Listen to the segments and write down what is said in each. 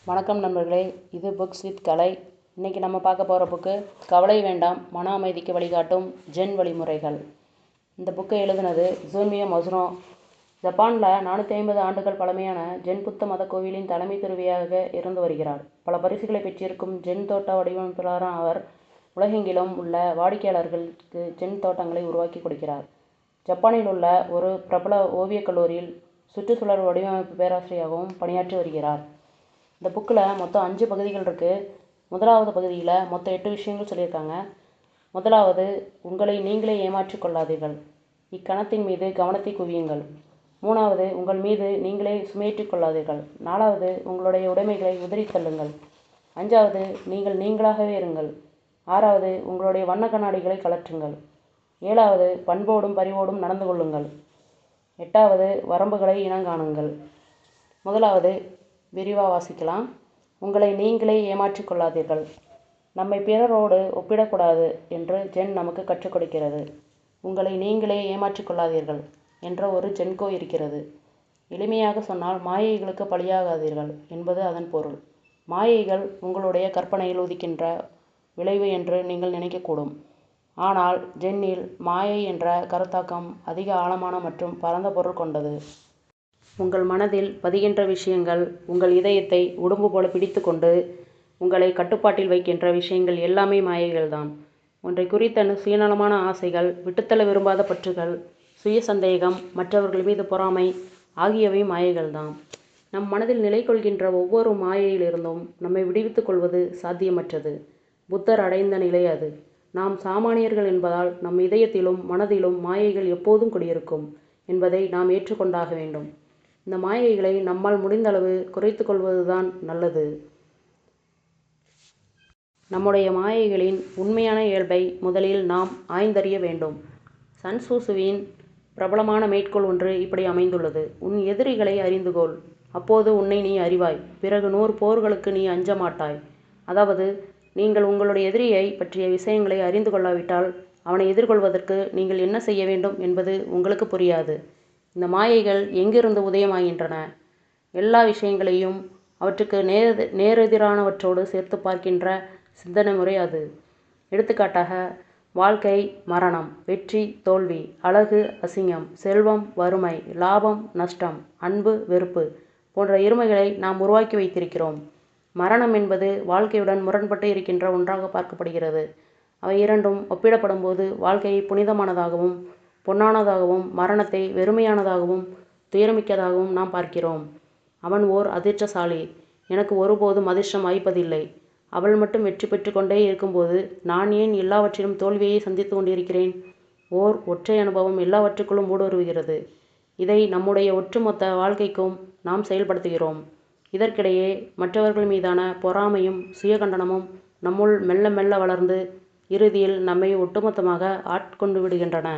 வணக்கம் நண்பர்களே, இது புக்ஸ் வித் கலை. இன்றைக்கி நம்ம பார்க்க போகிற புக்கு கவலை வேண்டாம், மன அமைதிக்கு வழிகாட்டும் ஜென் வழிமுறைகள். இந்த புக்கை எழுதினது ஜூன்மியோ மசுனோ. ஜப்பானில் 450 ஆண்டுகள் பழமையான ஜென் புத்த மத கோவிலின் தலைமை துறவியாக இருந்து வருகிறார். பல பரிசுகளை பெற்றிருக்கும் ஜென் தோட்ட வடிவமைப்பாளரான அவர் உலகெங்கிலும் உள்ள வாடிக்கையாளர்களுக்கு ஜென் தோட்டங்களை உருவாக்கி கொடுக்கிறார். ஜப்பானில் உள்ள ஒரு பிரபல ஓவியக் கல்லூரியில் சுற்றுச்சூழல் வடிவமைப்பு பேராசிரியராகவும் பணியாற்றி வருகிறார். இந்த புக்கில் மொத்தம் 5 பகுதிகள் இருக்குது. முதலாவது பகுதியில் மொத்தம் 8 விஷயங்கள் சொல்லியிருக்காங்க. முதலாவது, உங்களை நீங்களே ஏமாற்றிக் கொள்ளாதீர்கள். இக்கணத்தின் மீது கவனத்தை குவியுங்கள். 3வது, உங்கள் மீது நீங்களே சுமையேற்றிக் கொள்ளாதீர்கள். 4வது, உங்களுடைய உடைமைகளை உதறித் தள்ளுங்கள். 5வது, நீங்கள் நீங்களாகவே இருங்கள். 6வது, உங்களுடைய வண்ண கண்ணாடிகளை கழற்றுங்கள். 7வது, பண்போடும் பரிவோடும் நடந்து கொள்ளுங்கள். 8வது, வரம்புகளை இனங்காணுங்கள். முதலாவது விரிவாக வாசிக்கலாம். உங்களை நீங்களே ஏமாற்றிக் கொள்ளாதீர்கள். நம்மை பிறரோடு ஒப்பிடக்கூடாது என்று ஜென் நமக்கு கற்றுக் கொடுக்கிறது. உங்களை நீங்களே ஏமாற்றிக் கொள்ளாதீர்கள் என்ற ஒரு ஜென்கோ இருக்கிறது. எளிமையாக சொன்னால், மாயைகளுக்கு பலியாகாதீர்கள் என்பது அதன் பொருள். மாயைகள் உங்களுடைய கற்பனையில் உதிக்கின்ற விளைவு என்று நீங்கள் நினைக்கக்கூடும். ஆனால் ஜென்னில் மாயை என்ற கருத்தாக்கம் அதிக ஆழமான மற்றும் பரந்த பொருள் கொண்டது. உங்கள் மனதில் பதிகின்ற விஷயங்கள், உங்கள் இதயத்தை உடும்பு போல பிடித்து கொண்டு உங்களை கட்டுப்பாட்டில் வைக்கின்ற விஷயங்கள் எல்லாமே மாயைகள்தான். ஒன்றை குறித்த சுயநலமான ஆசைகள், விட்டுத்தள்ள விரும்பாத பற்றுகள், சுய சந்தேகம், மற்றவர்கள் மீது பொறாமை ஆகியவை மாயைகள்தான். நம் மனதில் நிலை கொள்கின்ற ஒவ்வொரு மாயையிலிருந்தும் நம்மை விடுவித்துக் கொள்வது சாத்தியமற்றது. புத்தர் அடைந்த நிலை அது. நாம் சாமானியர்கள் என்பதால் நம் இதயத்திலும் மனதிலும் மாயைகள் எப்போதும் குடியிருக்கும் என்பதை நாம் ஏற்றுக்கொண்டாக வேண்டும். இந்த மாயைகளை நம்மால் முடிந்தளவு குறைத்து கொள்வதுதான் நல்லது. நம்முடைய மாயைகளின் உண்மையான இயல்பை முதலில் நாம் ஆய்ந்தறிய வேண்டும். சன் சூசுவின் பிரபலமான மேற்கோள் ஒன்று இப்படி அமைந்துள்ளது: உன் எதிரிகளை அறிந்து கொள், அப்போது உன்னை நீ அறிவாய், பிறகு 100 போர்களுக்கு நீ அஞ்ச மாட்டாய். அதாவது, நீங்கள் உங்களுடைய எதிரியை பற்றிய விஷயங்களை அறிந்து கொள்ளாவிட்டால் அவனை எதிர்கொள்வதற்கு நீங்கள் என்ன செய்ய வேண்டும் என்பது உங்களுக்கு புரியாது. இந்த மாயைகள் எங்கிருந்து உதயமாகின்றன? எல்லா விஷயங்களையும் அவற்றுக்கு நேரெதிரானவற்றோடு சேர்த்து பார்க்கின்ற சிந்தனை முறை அது. எடுத்துக்காட்டாக, வாழ்க்கை, மரணம், வெற்றி, தோல்வி, அழகு, அசிங்கம், செல்வம், வறுமை, லாபம், நஷ்டம், அன்பு, வெறுப்பு போன்ற இருமைகளை நாம் உருவாக்கி வைத்திருக்கிறோம். மரணம் என்பது வாழ்க்கையுடன் முரண்பட்டு இருக்கின்ற ஒன்றாக பார்க்கப்படுகிறது. அவை இரண்டும் ஒப்பிடப்படும் போது வாழ்க்கையை புனிதமானதாகவும் பொன்னானதாகவும் மரணத்தை வெறுமையானதாகவும் துயரமிக்கதாகவும் நாம் பார்க்கிறோம். அவன் ஓர் அதிர்ஷ்டசாலி, எனக்கு ஒருபோதும் அதிர்ஷ்டம் வாய்ப்பதில்லை. அவள் மட்டும் வெற்றி பெற்று கொண்டே இருக்கும்போது நான் ஏன் எல்லாவற்றிலும் தோல்வியை சந்தித்து கொண்டிருக்கிறேன்? ஓர் ஒற்றை அனுபவம் எல்லாவற்றுக்குள்ளும் ஊடுருவுகிறது. இதை நம்முடைய ஒட்டுமொத்த வாழ்க்கைக்கும் நாம் செயல்படுத்துகிறோம். இதற்கிடையே மற்றவர்கள் மீதான பொறாமையும் சுயகண்டனமும் நம்முள் மெல்ல மெல்ல வளர்ந்து இறுதியில் நம்மை ஒட்டுமொத்தமாக ஆட்கொண்டு விடுகின்றன.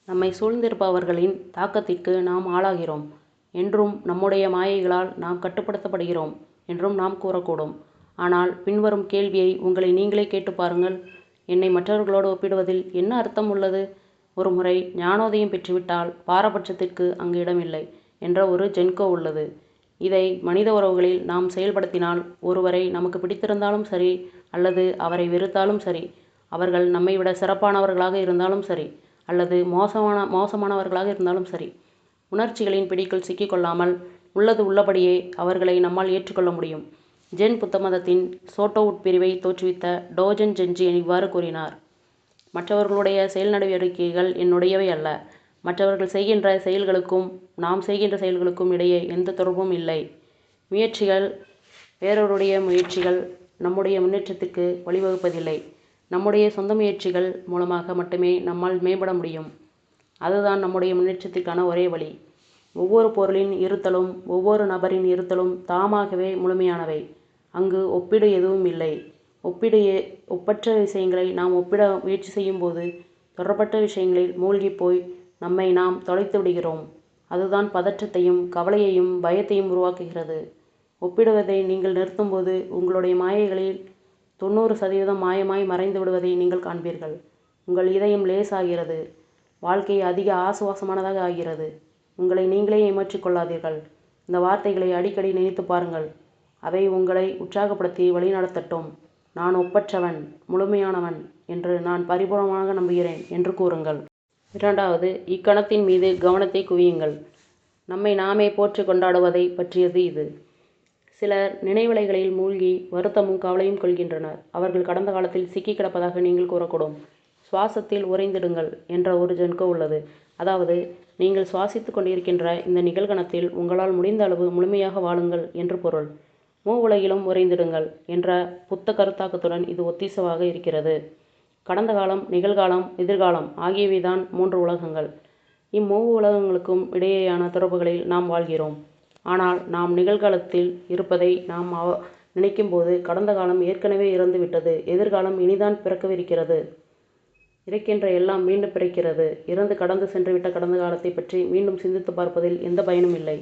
நம்மை சூழ்ந்திருப்பவர்களின் தாக்கத்திற்கு நாம் ஆளாகிறோம் என்றும் நம்முடைய மாயைகளால் நாம் கட்டுப்படுத்தப்படுகிறோம் என்றும் நாம் கூறக்கூடும். ஆனால் பின்வரும் கேள்வியை உங்களை நீங்களே கேட்டு பாருங்கள். என்னை மற்றவர்களோடு ஒப்பிடுவதில் என்ன அர்த்தம் உள்ளது? ஒரு முறை ஞானோதயம் பெற்றுவிட்டால் பாரபட்சத்திற்கு அங்கு இடமில்லை என்ற ஒரு ஜென்கோ உள்ளது. இதை மனித உறவுகளில் நாம் செயல்படுத்தினால், ஒருவரை நமக்கு பிடித்திருந்தாலும் சரி அல்லது அவரை வெறுத்தாலும் சரி, அவர்கள் நம்மை விட சிறப்பானவர்களாக இருந்தாலும் சரி அல்லது மோசமானவர்களாக இருந்தாலும் சரி, உணர்ச்சிகளின் பிடிக்குள் சிக்கிக்கொள்ளாமல் உள்ளது உள்ளபடியே அவர்களை நம்மால் ஏற்றுக்கொள்ள முடியும். ஜென் புத்த மதத்தின் சோட்டோ உட்பிரிவை தோற்றுவித்த டோஜன் ஜென்ஜி இவ்வாறு கூறினார்: மற்றவர்களுடைய செயல் நடவடிக்கைகள் என்னுடையவை அல்ல. மற்றவர்கள் செய்கின்ற செயல்களுக்கும் நாம் செய்கின்ற செயல்களுக்கும் இடையே எந்த தொடர்பும் இல்லை. வேறொருடைய முயற்சிகள் நம்முடைய முன்னேற்றத்திற்கு வழிவகுப்பதில்லை. நம்முடைய சொந்த முயற்சிகள் மூலமாக மட்டுமே நம்மால் மேம்பட முடியும். அதுதான் நம்முடைய முன்னேற்றத்திற்கான ஒரே வழி. ஒவ்வொரு பொருளின் இருத்தலும் ஒவ்வொரு நபரின் இருத்தலும் தாமாகவே முழுமையானவை. அங்கு ஒப்பீடு எதுவும் இல்லை. ஒப்பற்ற விஷயங்களை நாம் ஒப்பிட முயற்சி செய்யும்போது தொடர்பற்ற விஷயங்களில் மூழ்கி போய் நம்மை நாம் தொலைத்து விடுகிறோம். அதுதான் பதற்றத்தையும் கவலையையும் பயத்தையும் உருவாக்குகிறது. ஒப்பிடுவதை நீங்கள் நிறுத்தும்போது உங்களுடைய மாயைகளில் 90% மாயமாய் மறைந்து விடுவதை நீங்கள் காண்பீர்கள். உங்கள் இதயம் லேசாகிறது. வாழ்க்கை அதிக ஆசுவாசமானதாக ஆகிறது. உங்களை நீங்களே ஏமாற்றிக் கொள்ளாதீர்கள். இந்த வார்த்தைகளை அடிக்கடி நினைத்து பாருங்கள். அவை உங்களை உற்சாகப்படுத்தி வழிநடத்தட்டும். நான் ஒப்பற்றவன், முழுமையானவன் என்று நான் பரிபூரணமாக நம்புகிறேன் என்று கூறுங்கள். இரண்டாவது, இக்கணத்தின் மீது கவனத்தை குவியுங்கள். நம்மை நாமே போற்றி கொண்டாடுவதை பற்றியது இது. சிலர் நினைவலைகளில் மூழ்கி வருத்தமும் கவலையும் கொள்கின்றனர். அவர்கள் கடந்த காலத்தில் சிக்கி கிடப்பதாக நீங்கள் கூறக்கூடும். சுவாசத்தில் உறைந்திடுங்கள் என்ற ஒரு ஜன்கோ உள்ளது. அதாவது, நீங்கள் சுவாசித்துக் கொண்டிருக்கின்ற இந்த நிகழ்கணத்தில் உங்களால் முடிந்த அளவு முழுமையாக வாழுங்கள் என்று பொருள். உலகிலும் உறைந்திடுங்கள் என்ற புத்த கருத்தாக்கத்துடன் இது ஒத்திசவாக இருக்கிறது. கடந்த காலம், நிகழ்காலம், எதிர்காலம் ஆகியவைதான் 3 உலகங்கள். உலகங்களுக்கும் இடையேயான தொடர்புகளில் நாம் வாழ்கிறோம். ஆனால் நாம் நிகழ்காலத்தில் இருப்பதை நாம் நினைக்கும்போது கடந்த காலம் ஏற்கனவே இறந்துவிட்டது, எதிர்காலம் இனிதான் பிறக்கவிருக்கிறது. இறக்கின்ற எல்லாம் மீண்டும் பிறக்கிறது. இறந்து கடந்து சென்றுவிட்ட கடந்த காலத்தை பற்றி மீண்டும் சிந்தித்து பார்ப்பதில் எந்த பயனும் இல்லை.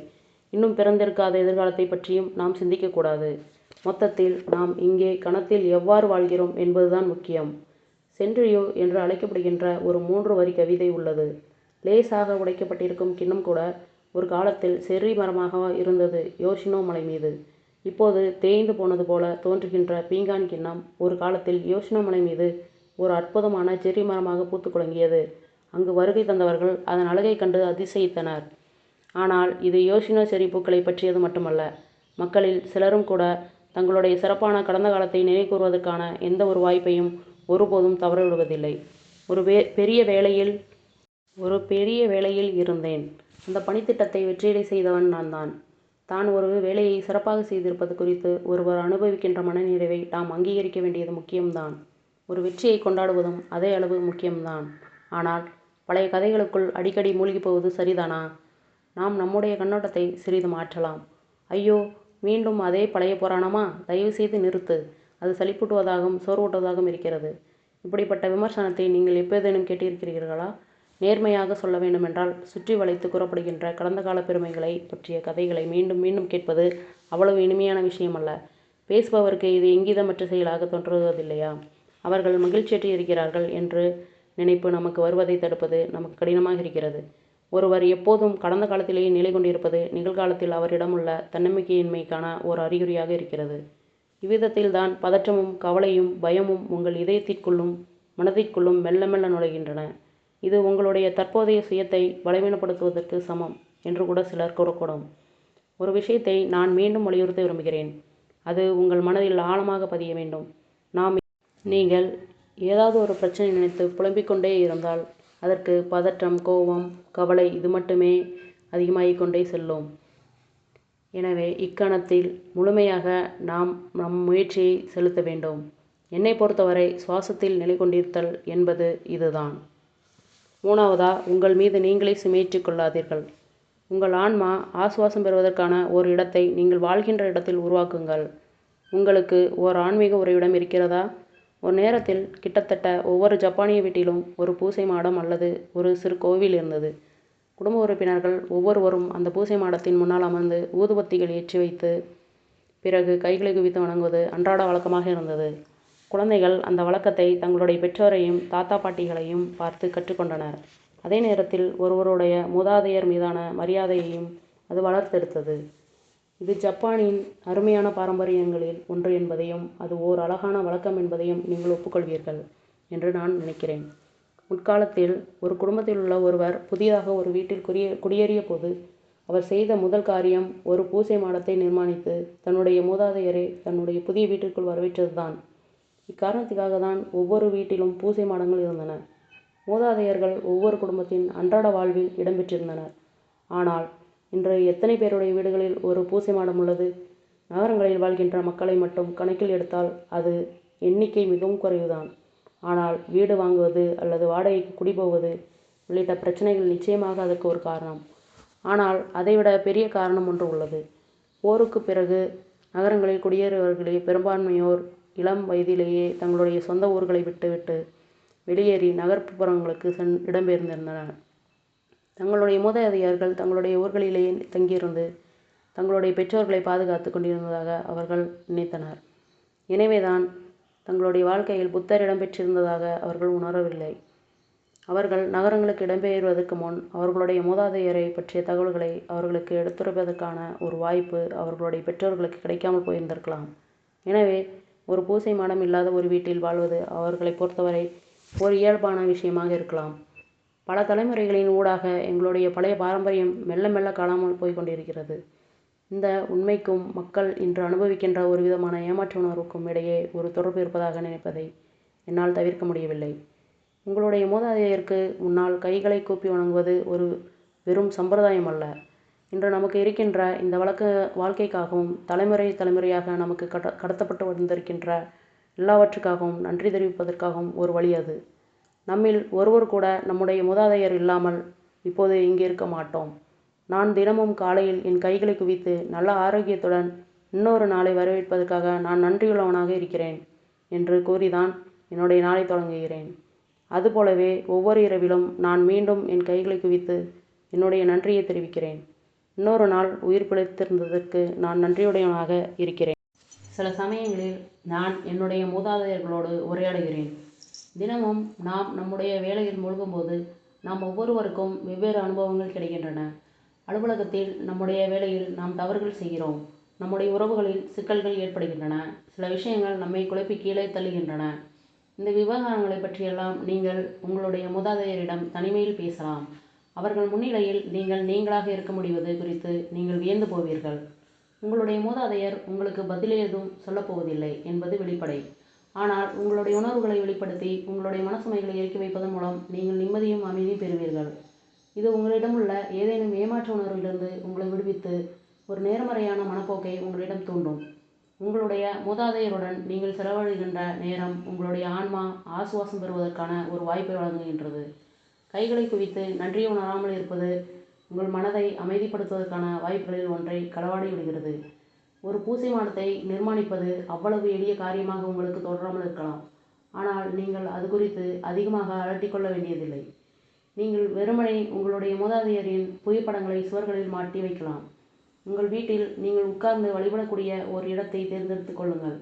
இன்னும் பிறந்திருக்காத எதிர்காலத்தை பற்றியும் நாம் சிந்திக்கக்கூடாது. மொத்தத்தில் நாம் இங்கே கணத்தில் எவ்வாறு வாழ்கிறோம் என்பதுதான் முக்கியம். சென்ட்ரியோ என்று அழைக்கப்படுகின்ற ஒரு 3 வரி கவிதை உள்ளது. லேசாக உடைக்கப்பட்டிருக்கும் கிண்ணம் கூட ஒரு காலத்தில் செர்ரி மரமாக இருந்தது யோஷினோ மலை மீது. இப்போது தேய்ந்து போனது போல தோன்றுகின்ற பீங்கான் கிண்ணம் ஒரு காலத்தில் யோஷினோ மலை மீது ஒரு அற்புதமான செர்ரி மரமாக பூத்து குலுங்கியது. அங்கு வருகை தந்தவர்கள் அதன் அழகை கண்டு அதிசயித்தனர். ஆனால் இது யோஷினோ செர்ரி பூக்களை பற்றியது மட்டுமல்ல. மக்களில் சிலரும் கூட தங்களுடைய சிறப்பான கடந்த காலத்தை நினைவுகூறுவதற்கான எந்த ஒரு வாய்ப்பையும் ஒருபோதும் தவறவிடுவதில்லை. ஒரு பெரிய வேலையில் இருந்தேன். அந்த பணித்திட்டத்தை வெற்றியடை செய்தவன் நான் தான் ஒரு வேலையை சிறப்பாக செய்திருப்பது குறித்து ஒருவர் அனுபவிக்கின்ற மனநிறைவை நாம் அங்கீகரிக்க வேண்டியது முக்கியம்தான். ஒரு வெற்றியை கொண்டாடுவதும் அதே அளவு முக்கியம்தான். ஆனால் பழைய கதைகளுக்குள் அடிக்கடி மூழ்கி போவது சரிதானா? நாம் நம்முடைய கண்ணோட்டத்தை சிறிது மாற்றலாம். ஐயோ, மீண்டும் அதே பழைய புராணமா? தயவு செய்து நிறுத்து. அது சலிப்பூட்டுவதாகவும் சோர்வூட்டுவதாகவும் இருக்கிறது. இப்படிப்பட்ட விமர்சனத்தை நீங்கள் எப்போதேனும் கேட்டிருக்கிறீர்களா? நேர்மையாக சொல்ல வேண்டுமென்றால், சுற்றி வளைத்து கூறப்படுகின்ற கடந்த கால பெருமைகளை பற்றிய கதைகளை மீண்டும் மீண்டும் கேட்பது அவ்வளவு இனிமையான விஷயமல்ல. பேசுபவருக்கு இது இங்கீதமற்ற செயலாக தோன்றுவதில்லையா? அவர்கள் மகிழ்ச்சியற்று இருக்கிறார்கள் என்று நினைப்பு நமக்கு வருவதை தடுப்பது நமக்கு கடினமாக இருக்கிறது. ஒருவர் எப்போதும் கடந்த காலத்திலேயே நிலை கொண்டிருப்பது நிகழ்காலத்தில் அவரிடமுள்ள தன்னம்பிக்கையின்மைக்கான ஓர் அறிகுறியாக இருக்கிறது. இவ்விதத்தில்தான் பதற்றமும் கவலையும் பயமும் உங்கள் இதயத்திற்குள்ளும் மனதிற்குள்ளும் மெல்ல மெல்ல நுழைகின்றன. இது உங்களுடைய தற்போதைய சுயத்தை பலவீனப்படுத்துவதற்கு சமம் என்று கூட சிலர் கூறக்கூடும். ஒரு விஷயத்தை நான் மீண்டும் வலியுறுத்த விரும்புகிறேன். அது உங்கள் மனதில் ஆழமாக பதிய வேண்டும். நீங்கள் ஏதாவது ஒரு பிரச்சனை நினைத்து புலம்பிக் கொண்டே இருந்தால் அதற்கு பதற்றம், கோபம், கவலை இது மட்டுமே அதிகமாகிக் கொண்டே செல்லும். எனவே இக்கணத்தில் முழுமையாக நாம் நம் முயற்சியை செலுத்த வேண்டும். என்னை பொறுத்தவரை சுவாசத்தில் நிலை கொண்டிருத்தல் என்பது இதுதான். 3வதா, உங்கள் மீது நீங்களே சுமையேற்றிக் கொள்ளாதீர்கள். உங்கள் ஆன்மா ஆசுவாசம் பெறுவதற்கான ஒரு இடத்தை நீங்கள் வாழ்கின்ற இடத்தில் உருவாக்குங்கள். உங்களுக்கு ஓர் ஆன்மீக உறைவிடம் இருக்கிறதா? ஒரு நேரத்தில் கிட்டத்தட்ட ஒவ்வொரு ஜப்பானிய வீட்டிலும் ஒரு பூசை மாடம் அல்லது ஒரு சிறு கோவில் இருந்தது. குடும்ப உறுப்பினர்கள் ஒவ்வொருவரும் அந்த பூசை மாடத்தின் முன்னால் அமர்ந்து ஊதுபத்திகள் ஏற்றி வைத்து பிறகு கைகளை குவித்து வணங்குவது அன்றாட வழக்கமாக இருந்தது. குழந்தைகள் அந்த வழக்கத்தை தங்களுடைய பெற்றோரையும் தாத்தா பாட்டிகளையும் பார்த்து கற்றுக்கொண்டனர். அதே நேரத்தில் ஒருவருடைய மூதாதையர் மீதான மரியாதையையும் அது வளர்த்தெடுத்தது. இது ஜப்பானின் அருமையான பாரம்பரியங்களில் ஒன்று என்பதையும் அது ஓர் அழகான வழக்கம் என்பதையும் நீங்கள் ஒப்புக்கொள்வீர்கள் என்று நான் நினைக்கிறேன். முற்காலத்தில் ஒரு குடும்பத்தில் உள்ள ஒருவர் புதிதாக ஒரு வீட்டில் குடியேறிய போது அவர் செய்த முதல் காரியம் ஒரு பூசை மாடத்தை நிர்மாணித்து தன்னுடைய மூதாதையரை தன்னுடைய புதிய வீட்டிற்குள் வரவேற்றதுதான். இக்காரணத்துக்காக தான் ஒவ்வொரு வீட்டிலும் பூசை மாடங்கள் இருந்தன. மூதாதையர்கள் ஒவ்வொரு குடும்பத்தின் அன்றாட வாழ்வில் இடம்பெற்றிருந்தனர். ஆனால் இன்று எத்தனை பேருடைய வீடுகளில் ஒரு பூசை மாடம் உள்ளது? நகரங்களில் வாழ்கின்ற மக்களை மட்டும் கணக்கில் எடுத்தால் அது எண்ணிக்கை மிகவும் குறைவுதான். ஆனால் வீடு வாங்குவது அல்லது வாடகைக்கு குடிபோவது உள்ளிட்ட பிரச்சனைகள் நிச்சயமாக அதற்கு ஒரு காரணம். ஆனால் அதைவிட பெரிய காரணம் ஒன்று உள்ளது. போருக்கு பிறகு நகரங்களில் குடியேறியவர்களே பெரும்பான்மையோர் இளம் வயதிலேயே தங்களுடைய சொந்த ஊர்களை விட்டுவிட்டு வெளியேறி நகர்ப்புறங்களுக்கு இடம்பெயர்ந்திருந்தனர். தங்களுடைய மூதாதையர்கள் தங்களுடைய ஊர்களிலேயே தங்கியிருந்து தங்களுடைய பெற்றோர்களை பாதுகாத்து கொண்டிருந்ததாக அவர்கள் நினைத்தனர். எனவேதான் தங்களுடைய வாழ்க்கையில் புத்தர் இடம்பெற்றிருந்ததாக அவர்கள் உணரவில்லை. அவர்கள் நகரங்களுக்கு இடம்பெயர்வதற்கு முன் அவர்களுடைய மூதாதையரை பற்றிய தகவல்களை அவர்களுக்கு எடுத்துரைப்பதற்கான ஒரு வாய்ப்பு அவர்களுடைய பெற்றோர்களுக்கு கிடைக்காமல் போயிருந்திருக்கலாம். எனவே ஒரு பூசை மாடம் இல்லாத ஒரு வீட்டில் வாழ்வது அவர்களை பொறுத்தவரை ஒரு இயல்பான விஷயமாக இருக்கலாம். பல தலைமுறைகளின் ஊடாக எங்களுடைய பழைய பாரம்பரியம் மெல்ல மெல்ல காணாமல் போய்கொண்டிருக்கிறது. இந்த உண்மைக்கும் மக்கள் இன்று அனுபவிக்கின்ற ஒரு விதமான ஏமாற்ற உணர்வுக்கும் இடையே ஒரு தொடர்பு இருப்பதாக நினைப்பதை என்னால் தவிர்க்க முடியவில்லை. உங்களுடைய மூதாதையருக்கு முன்னால் கைகளை கூப்பி வணங்குவது ஒரு வெறும் சம்பிரதாயம் அல்ல. இன்று நமக்கு இருக்கின்ற இந்த வாழ்க்கைக்காகவும் தலைமுறையாக நமக்கு கடத்தப்பட்டு வந்திருக்கின்ற எல்லாவற்றுக்காகவும் நன்றி தெரிவிப்பதற்காகவும் ஒரு வழி அது. நம்மில் ஒருவர் கூட நம்முடைய மூதாதையர் இல்லாமல் இப்போது இங்கே இருக்க மாட்டோம். நான் தினமும் காலையில் என் கைகளை குவித்து நல்ல ஆரோக்கியத்துடன் இன்னொரு நாளை வரவேற்பதற்காக நான் நன்றியுள்ளவனாக இருக்கிறேன் என்று கூறிதான் என்னுடைய நாளை தொடங்குகிறேன். அதுபோலவே ஒவ்வொரு இரவிலும் நான் மீண்டும் என் கைகளை குவித்து என்னுடைய நன்றியை தெரிவிக்கிறேன். இன்னொரு நாள் உயிர் பிழைத்திருந்ததற்கு நான் நன்றியுடையவனாக இருக்கிறேன். சில சமயங்களில் நான் என்னுடைய மூதாதையர்களோடு உரையாடுகிறேன். தினமும் நாம் நம்முடைய வேலையில் மூழ்கும்போது நாம் ஒவ்வொருவருக்கும் வெவ்வேறு அனுபவங்கள் கிடைக்கின்றன. அலுவலகத்தில் நம்முடைய வேலையில் நாம் தவறுகள் செய்கிறோம். நம்முடைய உறவுகளில் சிக்கல்கள் ஏற்படுகின்றன. சில விஷயங்கள் நம்மை குழப்பி கீழே தள்ளுகின்றன. இந்த விவகாரங்களை பற்றியெல்லாம் நீங்கள் உங்களுடைய மூதாதையரிடம் தனிமையில் பேசலாம். அவர்கள் முன்னிலையில் நீங்கள் நீங்களாக இருக்க முடிவது குறித்து நீங்கள் வியந்து போவீர்கள். உங்களுடைய மூதாதையர் உங்களுக்கு பதில் ஏதும் சொல்லப்போவதில்லை என்பது வெளிப்படை. ஆனால் உங்களுடைய உணர்வுகளை வெளிப்படுத்தி உங்களுடைய மனசுமைகளை இறக்கி வைப்பதன் மூலம் நீங்கள் நிம்மதியும் அமைதியும் பெறுவீர்கள். இது உங்களிடமுள்ள ஏதேனும் ஏமாற்ற உணர்விலிருந்து உங்களை விடுவித்து ஒரு நேர்மறையான மனப்போக்கை உங்களிடம் தூண்டும். உங்களுடைய மூதாதையருடன் நீங்கள் செலவழிக்கின்ற நேரம் உங்களுடைய ஆன்மா ஆசுவாசம் பெறுவதற்கான ஒரு வாய்ப்பை வழங்குகின்றது. கைகளை குவித்து நன்றியை உணராமல் இருப்பது உங்கள் மனதை அமைதிப்படுத்துவதற்கான வாய்ப்புகளில் ஒன்றை களவாடி விடுகிறது. ஒரு பூசை மாடத்தை நிர்மாணிப்பது அவ்வளவு எளிய காரியமாக உங்களுக்கு தோன்றாமல் இருக்கலாம். ஆனால் நீங்கள் அது குறித்து அதிகமாக அலட்டிக்கொள்ள வேண்டியதில்லை. நீங்கள் வெறுமனே உங்களுடைய மூதாதையரின் புகைப்படங்களை சுவர்களில் மாட்டி வைக்கலாம். உங்கள் வீட்டில் நீங்கள் உட்கார்ந்து வழிபடக்கூடிய ஒரு இடத்தை தேர்ந்தெடுத்து கொள்ளுங்கள்.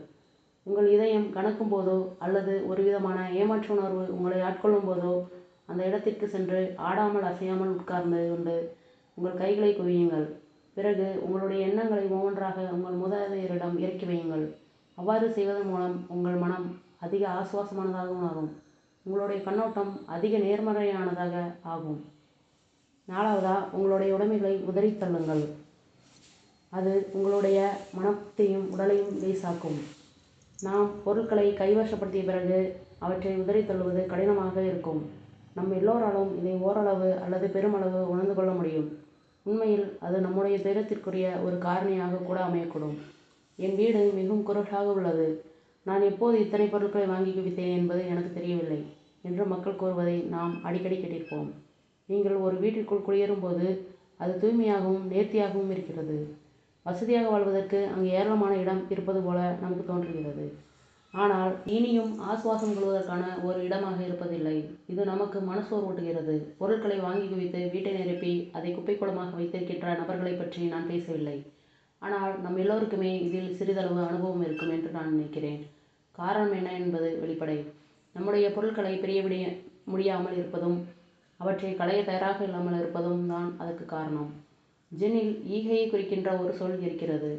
உங்கள் இதயம் கணக்கும் போதோ அல்லது ஒரு விதமான ஏமாற்ற உணர்வு உங்களை ஆட்கொள்ளும் போதோ அந்த இடத்திற்கு சென்று ஆடாமல் அசையாமல் உட்கார்ந்து கொண்டு உங்கள் கைகளை குவியுங்கள். பிறகு உங்களுடைய எண்ணங்களை ஒவ்வொன்றாக உங்கள் மூதாதையரிடம் இறக்கி வையுங்கள். அவ்வாறு செய்வதன் மூலம் உங்கள் மனம் அதிக ஆசுவாசமானதாக மாறும். உங்களுடைய கண்ணோட்டம் அதிக நேர்மறையானதாக ஆகும். 4வதா, உங்களுடைய உடைமைகளை உதறி தள்ளுங்கள். அது உங்களுடைய மனத்தையும் உடலையும் லேசாக்கும். நாம் பொருட்களை கைவசப்படுத்திய பிறகு அவற்றை உதறி தள்ளுவது கடினமாக இருக்கும். நம் எல்லோராலும் இதை ஓரளவு அல்லது பெருமளவு உணர்ந்து கொள்ள முடியும். உண்மையில் அது நம்முடைய துயரத்திற்குரிய ஒரு காரணியாக கூட அமையக்கூடும். என் வீடு மிகவும் குறைவாக உள்ளது. நான் எப்போது இத்தனை பொருட்களை வாங்கி குவித்தேன் என்பது எனக்கு தெரியவில்லை என்று மக்கள் கூறுவதை நாம் அடிக்கடி கேட்டிருப்போம். நீங்கள் ஒரு வீட்டிற்குள் குடியேறும் போது அது தூய்மையாகவும் நேர்த்தியாகவும் இருக்கிறது. வசதியாக வாழ்வதற்கு அங்கு ஏராளமான இடம் இருப்பது போல நமக்கு தோன்றுகிறது. ஆனால் இனியும் ஆசுவாசம் கொள்வதற்கான ஒரு இடமாக இருப்பதில்லை. இது நமக்கு மனசோர்வூட்டுகிறது. பொருட்களை வாங்கி குவித்து வீட்டை நிரப்பி அதை குப்பைக்கூடமாக வைத்திருக்கின்ற நபர்களை பற்றி நான் பேசவில்லை. ஆனால் நம் எல்லோருக்குமே இதில் சிறிதளவு அனுபவம் இருக்கும் என்று நான் நினைக்கிறேன். காரணம் என்ன என்பது வெளிப்படை. நம்முடைய பொருட்களை பிரிய முடியாமல் இருப்பதும் அவற்றை களைய தயாராக இல்லாமல் இருப்பதும் தான் அதற்கு காரணம். ஜென்னில் ஈகையை குறிக்கின்ற ஒரு சொல் இருக்கிறது.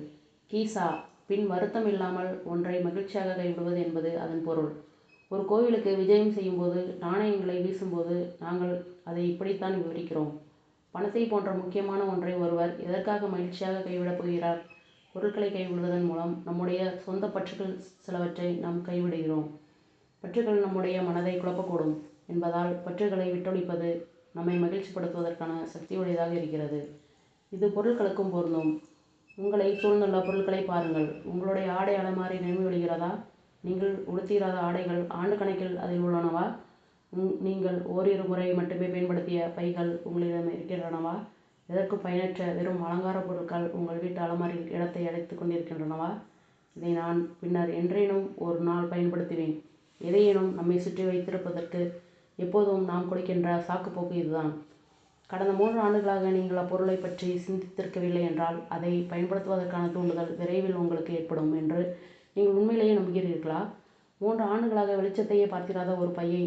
கீசா, பின் வருத்தம் இல்லாமல் ஒன்றை மகிழ்ச்சியாக கைவிடுவது என்பது அதன் பொருள். ஒரு கோவிலுக்கு விஜயம் செய்யும்போது நாணயங்களை வீசும்போது நாங்கள் அதை இப்படித்தான் விவரிக்கிறோம். பணத்தை போன்ற முக்கியமான ஒன்றை ஒருவர் எதற்காக மகிழ்ச்சியாக கைவிடப் போகிறார்? பொருட்களை கைவிடுவதன் மூலம் நம்முடைய சொந்த பற்றுகள் சிலவற்றை நாம் கைவிடுகிறோம். பற்றுகள் நம்முடைய மனதை குழப்பக்கூடும் என்பதால் பற்றுகளை விட்டொழிப்பது நம்மை மகிழ்ச்சிப்படுத்துவதற்கான சக்தியுடையதாக இருக்கிறது. இது பொருட்களுக்கும் பொருந்தும். உங்களை சூழ்ந்துள்ள பொருட்களை பாருங்கள். உங்களுடைய ஆடை அலமாரி நிரம்பிவழிகிறதா? நீங்கள் உடுத்திராத ஆடைகள் ஆண்டு கணக்கில் அதில் உள்ளனவா? நீங்கள் ஓரிரு முறை மட்டுமே பயன்படுத்திய பைகள் உங்களிடம் இருக்கின்றனவா? எதற்கும் பயனற்ற வெறும் அலங்கார பொருட்கள் உங்கள் வீட்டு அலமாரியில் இடத்தை அடைத்து கொண்டிருக்கின்றனவா? இதை நான் பின்னர் என்றேனும் ஒரு நாள் பயன்படுத்துவேன். எதையேனும் நம்மை சுற்றி வைத்திருப்பதற்கு எப்போதும் நாம் கொடுக்கின்ற சாக்குப்போக்கு இதுதான். கடந்த 3 ஆண்டுகளாக நீங்கள் அப்பொருளை பற்றி சிந்தித்திருக்கவில்லை என்றால் அதை பயன்படுத்துவதற்கான தூண்டுதல் விரைவில் உங்களுக்கு ஏற்படும் என்று நீங்கள் உண்மையிலேயே நம்புகிறீர்களா? 3 ஆண்டுகளாக வெளிச்சத்தையே பார்த்திராத ஒரு பையை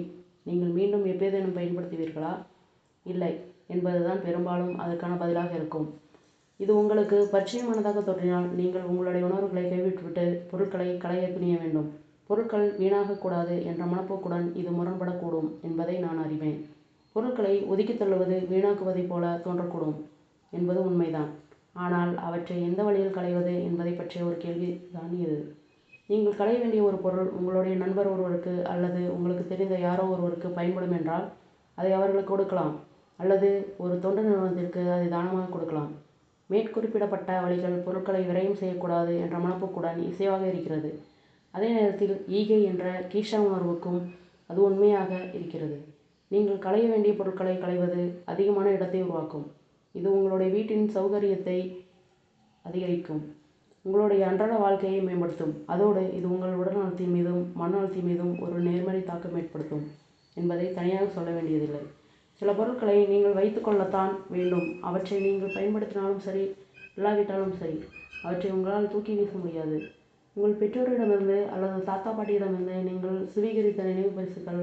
நீங்கள் மீண்டும் எப்பேதேனும் பயன்படுத்துவீர்களா? இல்லை என்பதுதான் பெரும்பாலும் அதற்கான பதிலாக இருக்கும். இது உங்களுக்கு பரிச்சயமானதாக தோன்றினால் நீங்கள் உங்களுடைய உணர்வுகளை கைவிட்டுவிட்டு பொருட்களை களைய துணிய வேண்டும். பொருட்கள் வீணாகக்கூடாது என்ற மனப்போக்குடன் இது முரண்படக்கூடும் என்பதை நான் அறிவேன். பொருட்களை ஒதுக்கித் தள்ளுவது வீணாக்குவதைப் போல தோன்றக்கூடும் என்பது உண்மைதான். ஆனால் அவற்றை எந்த வழியில் களைவது என்பதை பற்றிய ஒரு கேள்விதான் இது. நீங்கள் களைய வேண்டிய ஒரு பொருள் உங்களுடைய நண்பர் ஒருவருக்கு அல்லது உங்களுக்கு தெரிந்த யாரோ ஒருவருக்கு பயன்படும் என்றால் அதை அவர்களுக்கு கொடுக்கலாம், அல்லது ஒரு தொண்டு நிறுவனத்திற்கு அதை தானமாக கொடுக்கலாம். மேற்குறிப்பிடப்பட்ட வழிகள் பொருட்களை விரயம் செய்யக்கூடாது என்ற மனப்போக்குடன் இசைவாக இருக்கிறது. அதே நேரத்தில் ஈகை என்ற கீஷா உணர்வுக்கும் அது உண்மையாக இருக்கிறது. நீங்கள் களைய வேண்டிய பொருட்களை களைவது அதிகமான இடத்தை உருவாக்கும். இது உங்களுடைய வீட்டின் சௌகரியத்தை அதிகரிக்கும், உங்களுடைய அன்றாட வாழ்க்கையை மேம்படுத்தும். அதோடு இது உங்கள் உடல் நலத்தின் மீதும் மனநலத்தின் மீதும் ஒரு நேர்மறை தாக்கம் ஏற்படுத்தும் என்பதை தனியாக சொல்ல வேண்டியதில்லை. சில பொருட்களை நீங்கள் வைத்து கொள்ளத்தான் வேண்டும். அவற்றை நீங்கள் பயன்படுத்தினாலும் சரி, இல்லாவிட்டாலும் சரி, அவற்றை உங்களால் தூக்கி வீச முடியாது. உங்கள் பெற்றோரிடமிருந்து அல்லது தாத்தா பாட்டியிடமிருந்து நீங்கள் சுவீகரித்த நினைவு பரிசுகள்,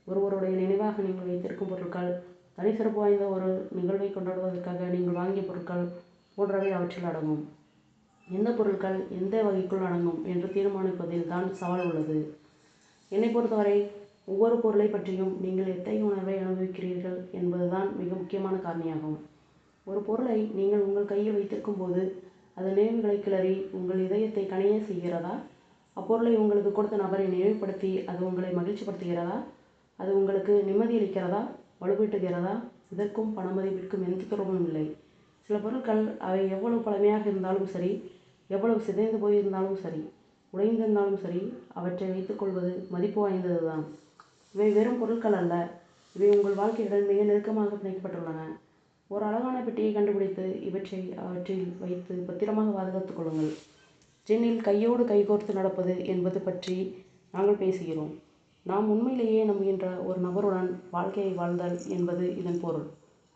ஒருவருடைய நினைவாக நீங்கள் வைத்திருக்கும் பொருட்கள், தனி சிறப்பு வாய்ந்த ஒரு நிகழ்வை கொண்டாடுவதற்காக நீங்கள் வாங்கிய பொருட்கள் போன்றவை அவற்றில் அடங்கும். எந்த பொருட்கள் எந்த வகைக்குள் அடங்கும் என்று தீர்மானிப்பதில் தான் சவால் உள்ளது. என்னை பொறுத்தவரை ஒவ்வொரு பொருளை பற்றியும் நீங்கள் எத்தகைய உணர்வை அனுபவிக்கிறீர்கள் என்பதுதான் மிக முக்கியமான காரணியாகும். ஒரு பொருளை நீங்கள் உங்கள் கையில் வைத்திருக்கும் போது அது நினைவுகளை கிளறி உங்கள் இதயத்தை கனிய செய்கிறதா? அப்பொருளை உங்களுக்கு கொடுத்த நபரை நினைவுபடுத்தி அது உங்களை மகிழ்ச்சிப்படுத்துகிறதா? அது உங்களுக்கு நிம்மதியளிக்கிறதா, வலுவூட்டுகிறதா? இதற்கும் பணமதிப்பிற்கும் எந்த தொடர்பும் இல்லை. சில பொருட்கள் அவை எவ்வளவு பழமையாக இருந்தாலும் சரி, எவ்வளவு சிதைந்து போயிருந்தாலும் சரி, உடைந்திருந்தாலும் சரி, அவற்றை வைத்துக்கொள்வது மதிப்பு வாய்ந்தது தான். இவை வெறும் பொருட்கள் அல்ல, இவை உங்கள் வாழ்க்கையுடன் மிக நெருக்கமாக பிணைக்கப்பட்டுள்ளன. ஒரு அழகான பெட்டியை கண்டுபிடித்து இவற்றை அவற்றில் வைத்து பத்திரமாக பாதுகாத்துக் கொள்ளுங்கள். ஜென்னில் கையோடு கைகோர்த்து நடப்பது என்பது பற்றி நாங்கள் பேசுகிறோம். நாம் உண்மையிலேயே நம்புகின்ற ஒரு நபருடன் வாழ்க்கையை வாழ்தல் என்பது இதன் பொருள்.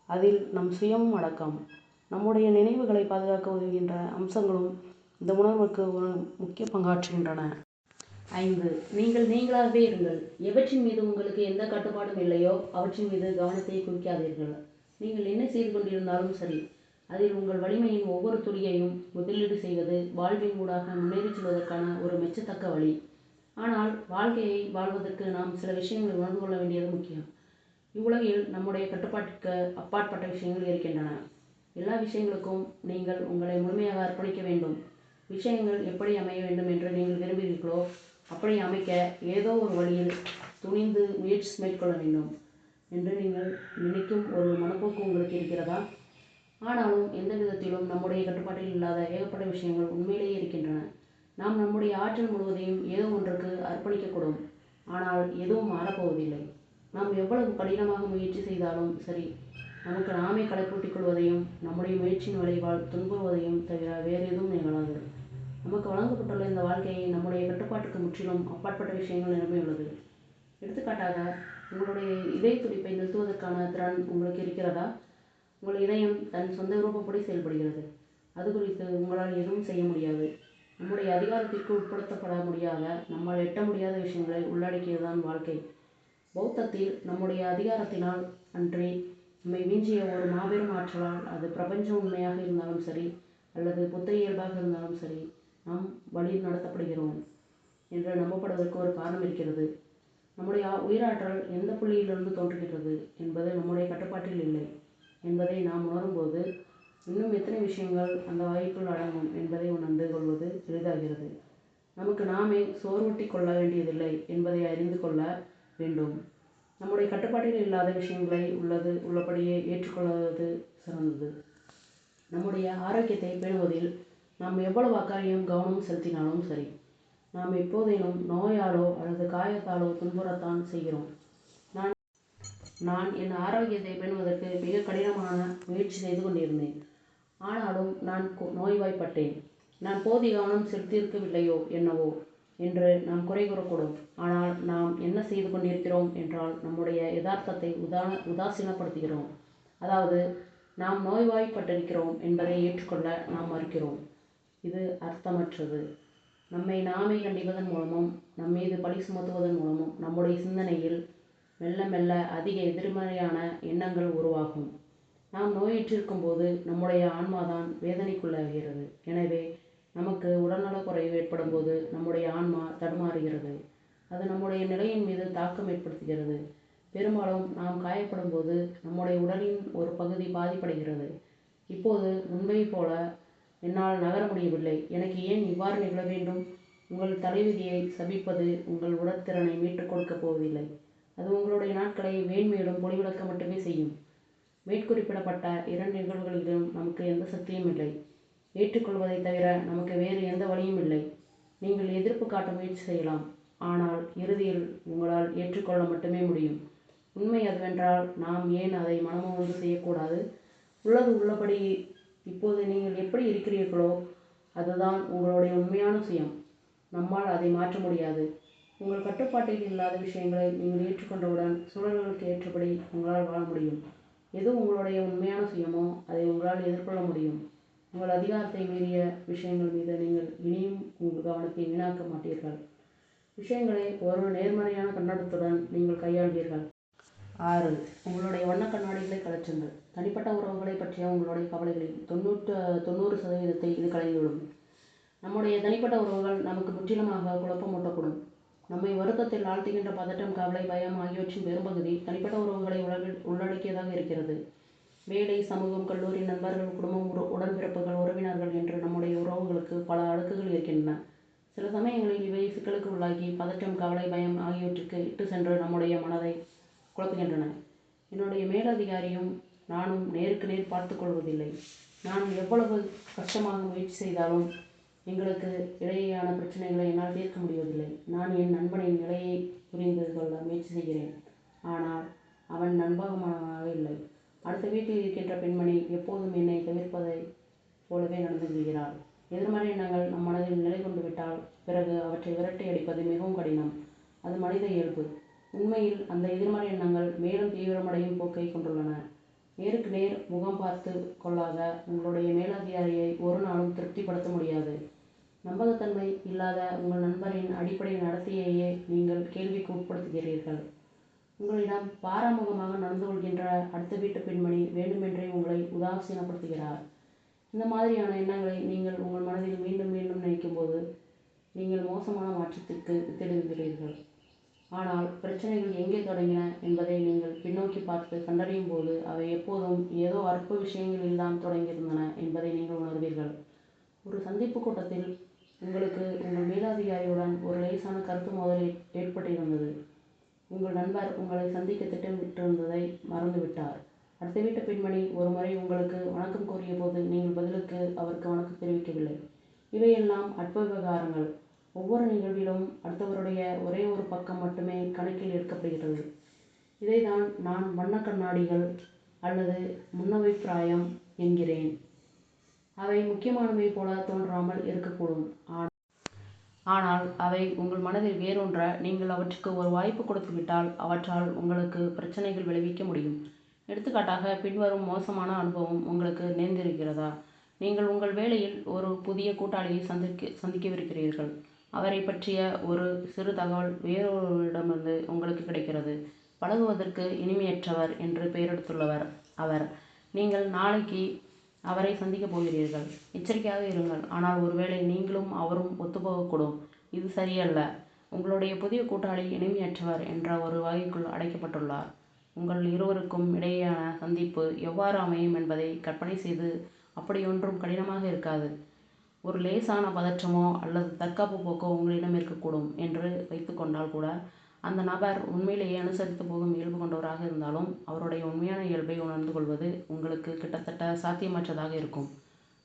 அதில் நம் சுயமும் அடக்கம். நம்முடைய நினைவுகளை பாதுகாக்க உதவுகின்ற அம்சங்களும் இந்த உணர்வுக்கு ஒரு முக்கிய பங்காற்றுகின்றன. 5. நீங்கள் நீங்களாகவே இருங்கள். எவற்றின் மீது உங்களுக்கு எந்த கட்டுப்பாடும் இல்லையோ அவற்றின் மீது கவனத்தை குவிக்காதீர்கள். நீங்கள் என்ன செய்து கொண்டிருந்தாலும் சரி, அதில் உங்கள் வலிமையின் ஒவ்வொரு துளியையும் முதலீடு செய்வது வாழ்வின் ஊடாக முன்னேறி செல்வதற்கான ஒரு மெச்சத்தக்க வழி. ஆனால் வாழ்க்கையை வாழ்வதற்கு நாம் சில விஷயங்களை உணர்ந்து கொள்ள வேண்டியது முக்கியம். இவ்வுலகில் நம்முடைய கட்டுப்பாட்டுக்கு அப்பாற்பட்ட விஷயங்கள் இருக்கின்றன. எல்லா விஷயங்களுக்கும் நீங்கள் உங்களை முழுமையாக அர்ப்பணிக்க வேண்டும். விஷயங்கள் எப்படி அமைய வேண்டும் என்று நீங்கள் விரும்புகிறீர்களோ அப்படி அமைக்க ஏதோ ஒரு வழியில் துணிந்து முயற்சி மேற்கொள்ள வேண்டும் என்று நீங்கள் நினைக்கும் ஒரு மனப்போக்கு உங்களுக்கு இருக்கிறதா? ஆனாலும் எந்த விதத்திலும் நம்முடைய கட்டுப்பாட்டில் இல்லாத ஏகப்பட்ட விஷயங்கள் உண்மையிலேயே இருக்கின்றன. நாம் நம்முடைய ஆற்றல் முழுவதையும் ஏதோ ஒன்றுக்கு அர்ப்பணிக்கக்கூடும். ஆனால் எதுவும் மாறப்போவதில்லை. நாம் எவ்வளவு கடினமாக முயற்சி செய்தாலும் சரி, நமக்கு நாமே களைப்பூட்டிக் கொள்வதையும் நம்முடைய முயற்சியின் விளைவால் துன்புறுவதையும் தவிர வேறு எதுவும் நிகழாது. நமக்கு வழங்கப்பட்டுள்ள இந்த வாழ்க்கையை நம்முடைய கட்டுப்பாட்டுக்கு முற்றிலும் அப்பாற்பட்ட விஷயங்கள் நிரம்பியுள்ளது. எடுத்துக்காட்டாக, உங்களுடைய இதய துடிப்பை நிறுத்துவதற்கான திறன் உங்களுக்கு இருக்கிறதா? உங்கள் இதயம் தன் சொந்த விருப்பப்படி செயல்படுகிறது. அது குறித்து உங்களால் எதுவும் செய்ய முடியாது. நம்முடைய அதிகாரத்திற்கு உட்படுத்தப்பட முடியாத, நம்மால் எட்ட முடியாத விஷயங்களை உள்ளடக்கியதுதான் வாழ்க்கை. பௌத்தத்தில் நம்முடைய அதிகாரத்தினால் அன்றி நம்மை விஞ்சிய ஒரு மாபெரும் ஆற்றலால், அது பிரபஞ்ச உண்மையாக இருந்தாலும் சரி அல்லது புத்த இயல்பாக இருந்தாலும் சரி, நாம் வழி நடத்தப்படுகிறோம் என்று நம்பப்படுவதற்கு ஒரு காரணம் இருக்கிறது. நம்முடைய உயிராற்றல் எந்த புள்ளியிலிருந்து தோன்றுகிறது என்பது நம்முடைய கட்டுப்பாட்டில் இல்லை என்பதை நாம் உணரும்போது இன்னும் எத்தனை விஷயங்கள் அந்த வாய்ப்புள் அடங்கும் என்பதை உணர்ந்து கொள்வது எளிதாகிறது. நமக்கு நாமே சோர்வூட்டி கொள்ள வேண்டியதில்லை என்பதை அறிந்து கொள்ள வேண்டும். நம்முடைய கட்டுப்பாட்டில் இல்லாத விஷயங்களை உள்ளபடியே ஏற்றுக்கொள்வது சிறந்தது. நம்முடைய ஆரோக்கியத்தை பேணுவதில் நாம் எவ்வளவு அக்கறையும் கவனமும் செலுத்தினாலும் சரி, நாம் எப்போதேனும் நோயாலோ அல்லது காயத்தாலோ துன்புறத்தான் செய்கிறோம். நான் என் ஆரோக்கியத்தை பேணுவதற்கு மிக கடினமான முயற்சி செய்து கொண்டிருந்தேன். ஆனாலும் நான் நோய்வாய்ப்பட்டேன். நான் போதிய கவனம் செலுத்தியிருக்கவில்லையோ என்னவோ என்று நாம் குறை கூறக்கூடும். ஆனால் நாம் என்ன செய்து கொண்டிருக்கிறோம் என்றால், நம்முடைய யதார்த்தத்தை உதாசீனப்படுத்துகிறோம். அதாவது, நாம் நோய்வாய்ப்பட்டிருக்கிறோம் என்பதை ஏற்றுக்கொள்ள நாம் மறுக்கிறோம். இது அர்த்தமற்றது. நம்மை நாமே கண்டிப்பதன் மூலமும் நம்மீது பழி சுமத்துவதன் மூலமும் நம்முடைய சிந்தனையில் மெல்ல மெல்ல அதிக எதிர்மறையான எண்ணங்கள் உருவாகும். நாம் நோயுற்றிருக்கும் போது நம்முடைய ஆன்மாதான் வேதனைக்குள்ளாகிறது. எனவே நமக்கு உடல்நலக் குறைவு ஏற்படும் போது நம்முடைய ஆன்மா தடுமாறுகிறது. அது நம்முடைய நிலையின் மீது தாக்கம் ஏற்படுத்துகிறது. பெரும்பாலும் நாம் காயப்படும் போது நம்முடைய உடலின் ஒரு பகுதி பாதிப்படைகிறது. இப்போது முன்பை போல என்னால் நகர முடியவில்லை, எனக்கு ஏன் இவ்வாறு நிகழ வேண்டும்? உங்கள் தலைவிதியை சபிப்பது உங்கள் உடற்திறனை மீட்டுக் கொடுக்கப் போவதில்லை. அது உங்களுடைய நாட்களை மேன்மேலும் பொலிவிழக்க மட்டுமே செய்யும். மேற்குறிப்பிடப்பட்ட 2 நிகழ்வுகளிலும் நமக்கு எந்த சக்தியும் இல்லை. ஏற்றுக்கொள்வதை தவிர நமக்கு வேறு எந்த வழியும் இல்லை. நீங்கள் எதிர்ப்பு காட்ட முயற்சி செய்யலாம், ஆனால் இறுதியில் உங்களால் ஏற்றுக்கொள்ள மட்டுமே முடியும். உண்மை அதுவென்றால் நாம் ஏன் அதை மனமுவந்து செய்யக்கூடாது? உள்ளது உள்ளபடி இப்போது நீங்கள் எப்படி இருக்கிறீர்களோ அதுதான் உங்களுடைய உண்மையான சுயம். நம்மால் அதை மாற்ற முடியாது. உங்கள் கட்டுப்பாட்டில் இல்லாத விஷயங்களை நீங்கள் ஏற்றுக்கொண்டவுடன் சூழல்களுக்கு ஏற்றபடி உங்களால் வாழ முடியும். எது உங்களுடைய உண்மையான சுயமோ அதை உங்களால் எதிர்கொள்ள முடியும். உங்கள் அதிகாரத்தை மீறிய விஷயங்கள் மீது நீங்கள் இனியும் உங்கள் கவனத்தை வீணாக்க மாட்டீர்கள். விஷயங்களை ஒரு நேர்மறையான கண்ணோட்டத்துடன் நீங்கள் கையாள்வீர்கள். 6. உங்களுடைய வண்ண கண்ணாடிகளை கழற்றுங்கள். தனிப்பட்ட உறவுகளை பற்றிய உங்களுடைய கவலைகளில் 90% இது கலைந்துவிடும். நம்முடைய தனிப்பட்ட உறவுகள் நமக்கு முற்றிலுமாக குழப்பமூட்டக்கூடும். நம்மை வருத்தத்தில் ஆழ்த்துகின்ற பதட்டம், கவலை, பயம் ஆகியவற்றின் பெரும்பகுதி தனிப்பட்ட உறவுகளை உள்ளடக்கியதாக இருக்கிறது. வேலை, சமூகம், கல்லூரி, நண்பர்கள், குடும்பம், உடன்பிறப்புகள், உறவினர்கள் என்று நம்முடைய உறவுகளுக்கு பல அடுக்குகள் இருக்கின்றன. சில சமயங்களில் இவை சிக்கலுக்கு உள்ளாகி பதட்டம், கவலை, பயம் ஆகியவற்றுக்கு இட்டு சென்று நம்முடைய மனதை குழப்புகின்றன. என்னுடைய மேலதிகாரியும் நானும் நேருக்கு நேர் பார்த்து கொள்வதில்லை. நான் எவ்வளவு கஷ்டமாக முயற்சி செய்தாலும் எங்களுக்கு இடையேயான பிரச்சனைகளை என்னால் தீர்க்க முடிவதில்லை. நான் என் நண்பனின் நிலையை புரிந்து கொள்ள முயற்சி செய்கிறேன், ஆனால் அவன் நம்பகமானவனாக இல்லை. அடுத்த வீட்டில் இருக்கின்ற பெண்மணி எப்போதும் என்னை தவிர்ப்பதை போலவே நடந்து கொள்கிறாள். எதிர்மறை எண்ணங்கள் நம் மனதில் நிலை கொண்டு விட்டால் பிறகு அவற்றை விரட்டி அடிப்பது மிகவும் கடினம். அது மனித இயல்பு. உண்மையில் அந்த எதிர்மறை எண்ணங்கள் மேலும் தீவிரமடையும் போக்கை கொண்டுள்ளன. நேருக்கு நேர் முகம் பார்த்து கொள்ளாத உங்களுடைய மேலதிகாரியை ஒரு நாளும் திருப்திப்படுத்த முடியாது. நம்பகத்தன்மை இல்லாத உங்கள் நண்பரின் அடிப்படை நடத்தையையே நீங்கள் கேள்விக்கு உட்படுத்துகிறீர்கள். உங்களிடம் பாராமுகமாக நடந்து கொள்கின்ற அடுத்த வீட்டு பெண்மணி வேண்டுமென்றே உங்களை உதாசீனப்படுத்துகிறார். இந்த மாதிரியான எண்ணங்களை நீங்கள் உங்கள் மனதில் மீண்டும் மீண்டும் நினைக்கும்போது நீங்கள் மோசமான மாற்றத்திற்கு வித்திடுகிறீர்கள். ஆனால் பிரச்சனைகள் எங்கே தொடங்கின என்பதை நீங்கள் பின்னோக்கி பார்த்து கண்டறியும் போது அவை எப்போதும் ஏதோ அற்ப விஷயங்களில் தான் தொடங்கியிருந்தன என்பதை நீங்கள் உணர்வீர்கள். ஒரு சந்திப்பு கூட்டத்தில் உங்களுக்கு உங்கள் மேலதிகாரியுடன் ஒரு லேசான கருத்து மோதல் ஏற்பட்டிருந்தது. உங்கள் நண்பர் உங்களை சந்திக்க திட்டமிட்டிருந்ததை மறந்துவிட்டார். அடுத்த வீட்டு பெண்மணி ஒரு முறை உங்களுக்கு வணக்கம் கூறிய போது நீங்கள் பதிலுக்கு அவருக்கு வணக்கம் தெரிவிக்கவில்லை. இவையெல்லாம் அற்ப விவகாரங்கள். ஒவ்வொரு நிகழ்விலும் அடுத்தவருடைய ஒரே ஒரு பக்கம் மட்டுமே கணக்கில் எடுக்கப்படுகிறது. இதைதான் நான் வண்ண கண்ணாடிகள் அல்லது முன்னபிப்பிராயம் என்கிறேன். அவை முக்கியமானவை போல தோன்றாமல் இருக்கக்கூடும், ஆனால் அவை உங்கள் மனதில் வேரூன்ற நீங்கள் அவற்றுக்கு ஒரு வாய்ப்பு கொடுத்துவிட்டால் அவற்றால் உங்களுக்கு பிரச்சனைகள் விளைவிக்க முடியும். எடுத்துக்காட்டாக, பின்வரும் மோசமான அனுபவம் உங்களுக்கு நேர்ந்திருக்கிறதா? நீங்கள் உங்கள் வேலையில் ஒரு புதிய கூட்டாளியை சந்திக்கவிருக்கிறீர்கள். அவரை பற்றிய ஒரு சிறு தகவல் வேறொருவரிடமிருந்து உங்களுக்கு கிடைக்கிறது. பழகுவதற்கு இனிமையற்றவர் என்று பெயரெடுத்துள்ளவர் அவர். நீங்கள் நாளைக்கு அவரை சந்திக்கப் போகிறீர்கள். எச்சரிக்கையாக இருங்கள், ஆனால் ஒருவேளை நீங்களும் அவரும் ஒத்துப்போகக்கூடும். இது சரியல்ல. உங்களுடைய புதிய கூட்டாளி இனிமையற்றவர் என்ற ஒரு வகைக்குள் அடைக்கப்பட்டுள்ளார். உங்கள் இருவருக்கும் இடையேயான சந்திப்பு எவ்வாறு அமையும் என்பதை கற்பனை செய்து அப்படியொன்றும் கடினமாக இருக்காது. ஒரு லேசான பதற்றமோ அல்லது தற்காப்பு போக்கோ உங்களிடம் இருக்கக்கூடும் என்று வைத்துக்கொண்டால் கூட, அந்த நபர் உண்மையிலேயே அனுசரித்து போகும் இயல்பு கொண்டவராக இருந்தாலும் அவருடைய உண்மையான இயல்பை உணர்ந்து கொள்வது உங்களுக்கு கிட்டத்தட்ட சாத்தியமற்றதாக இருக்கும்.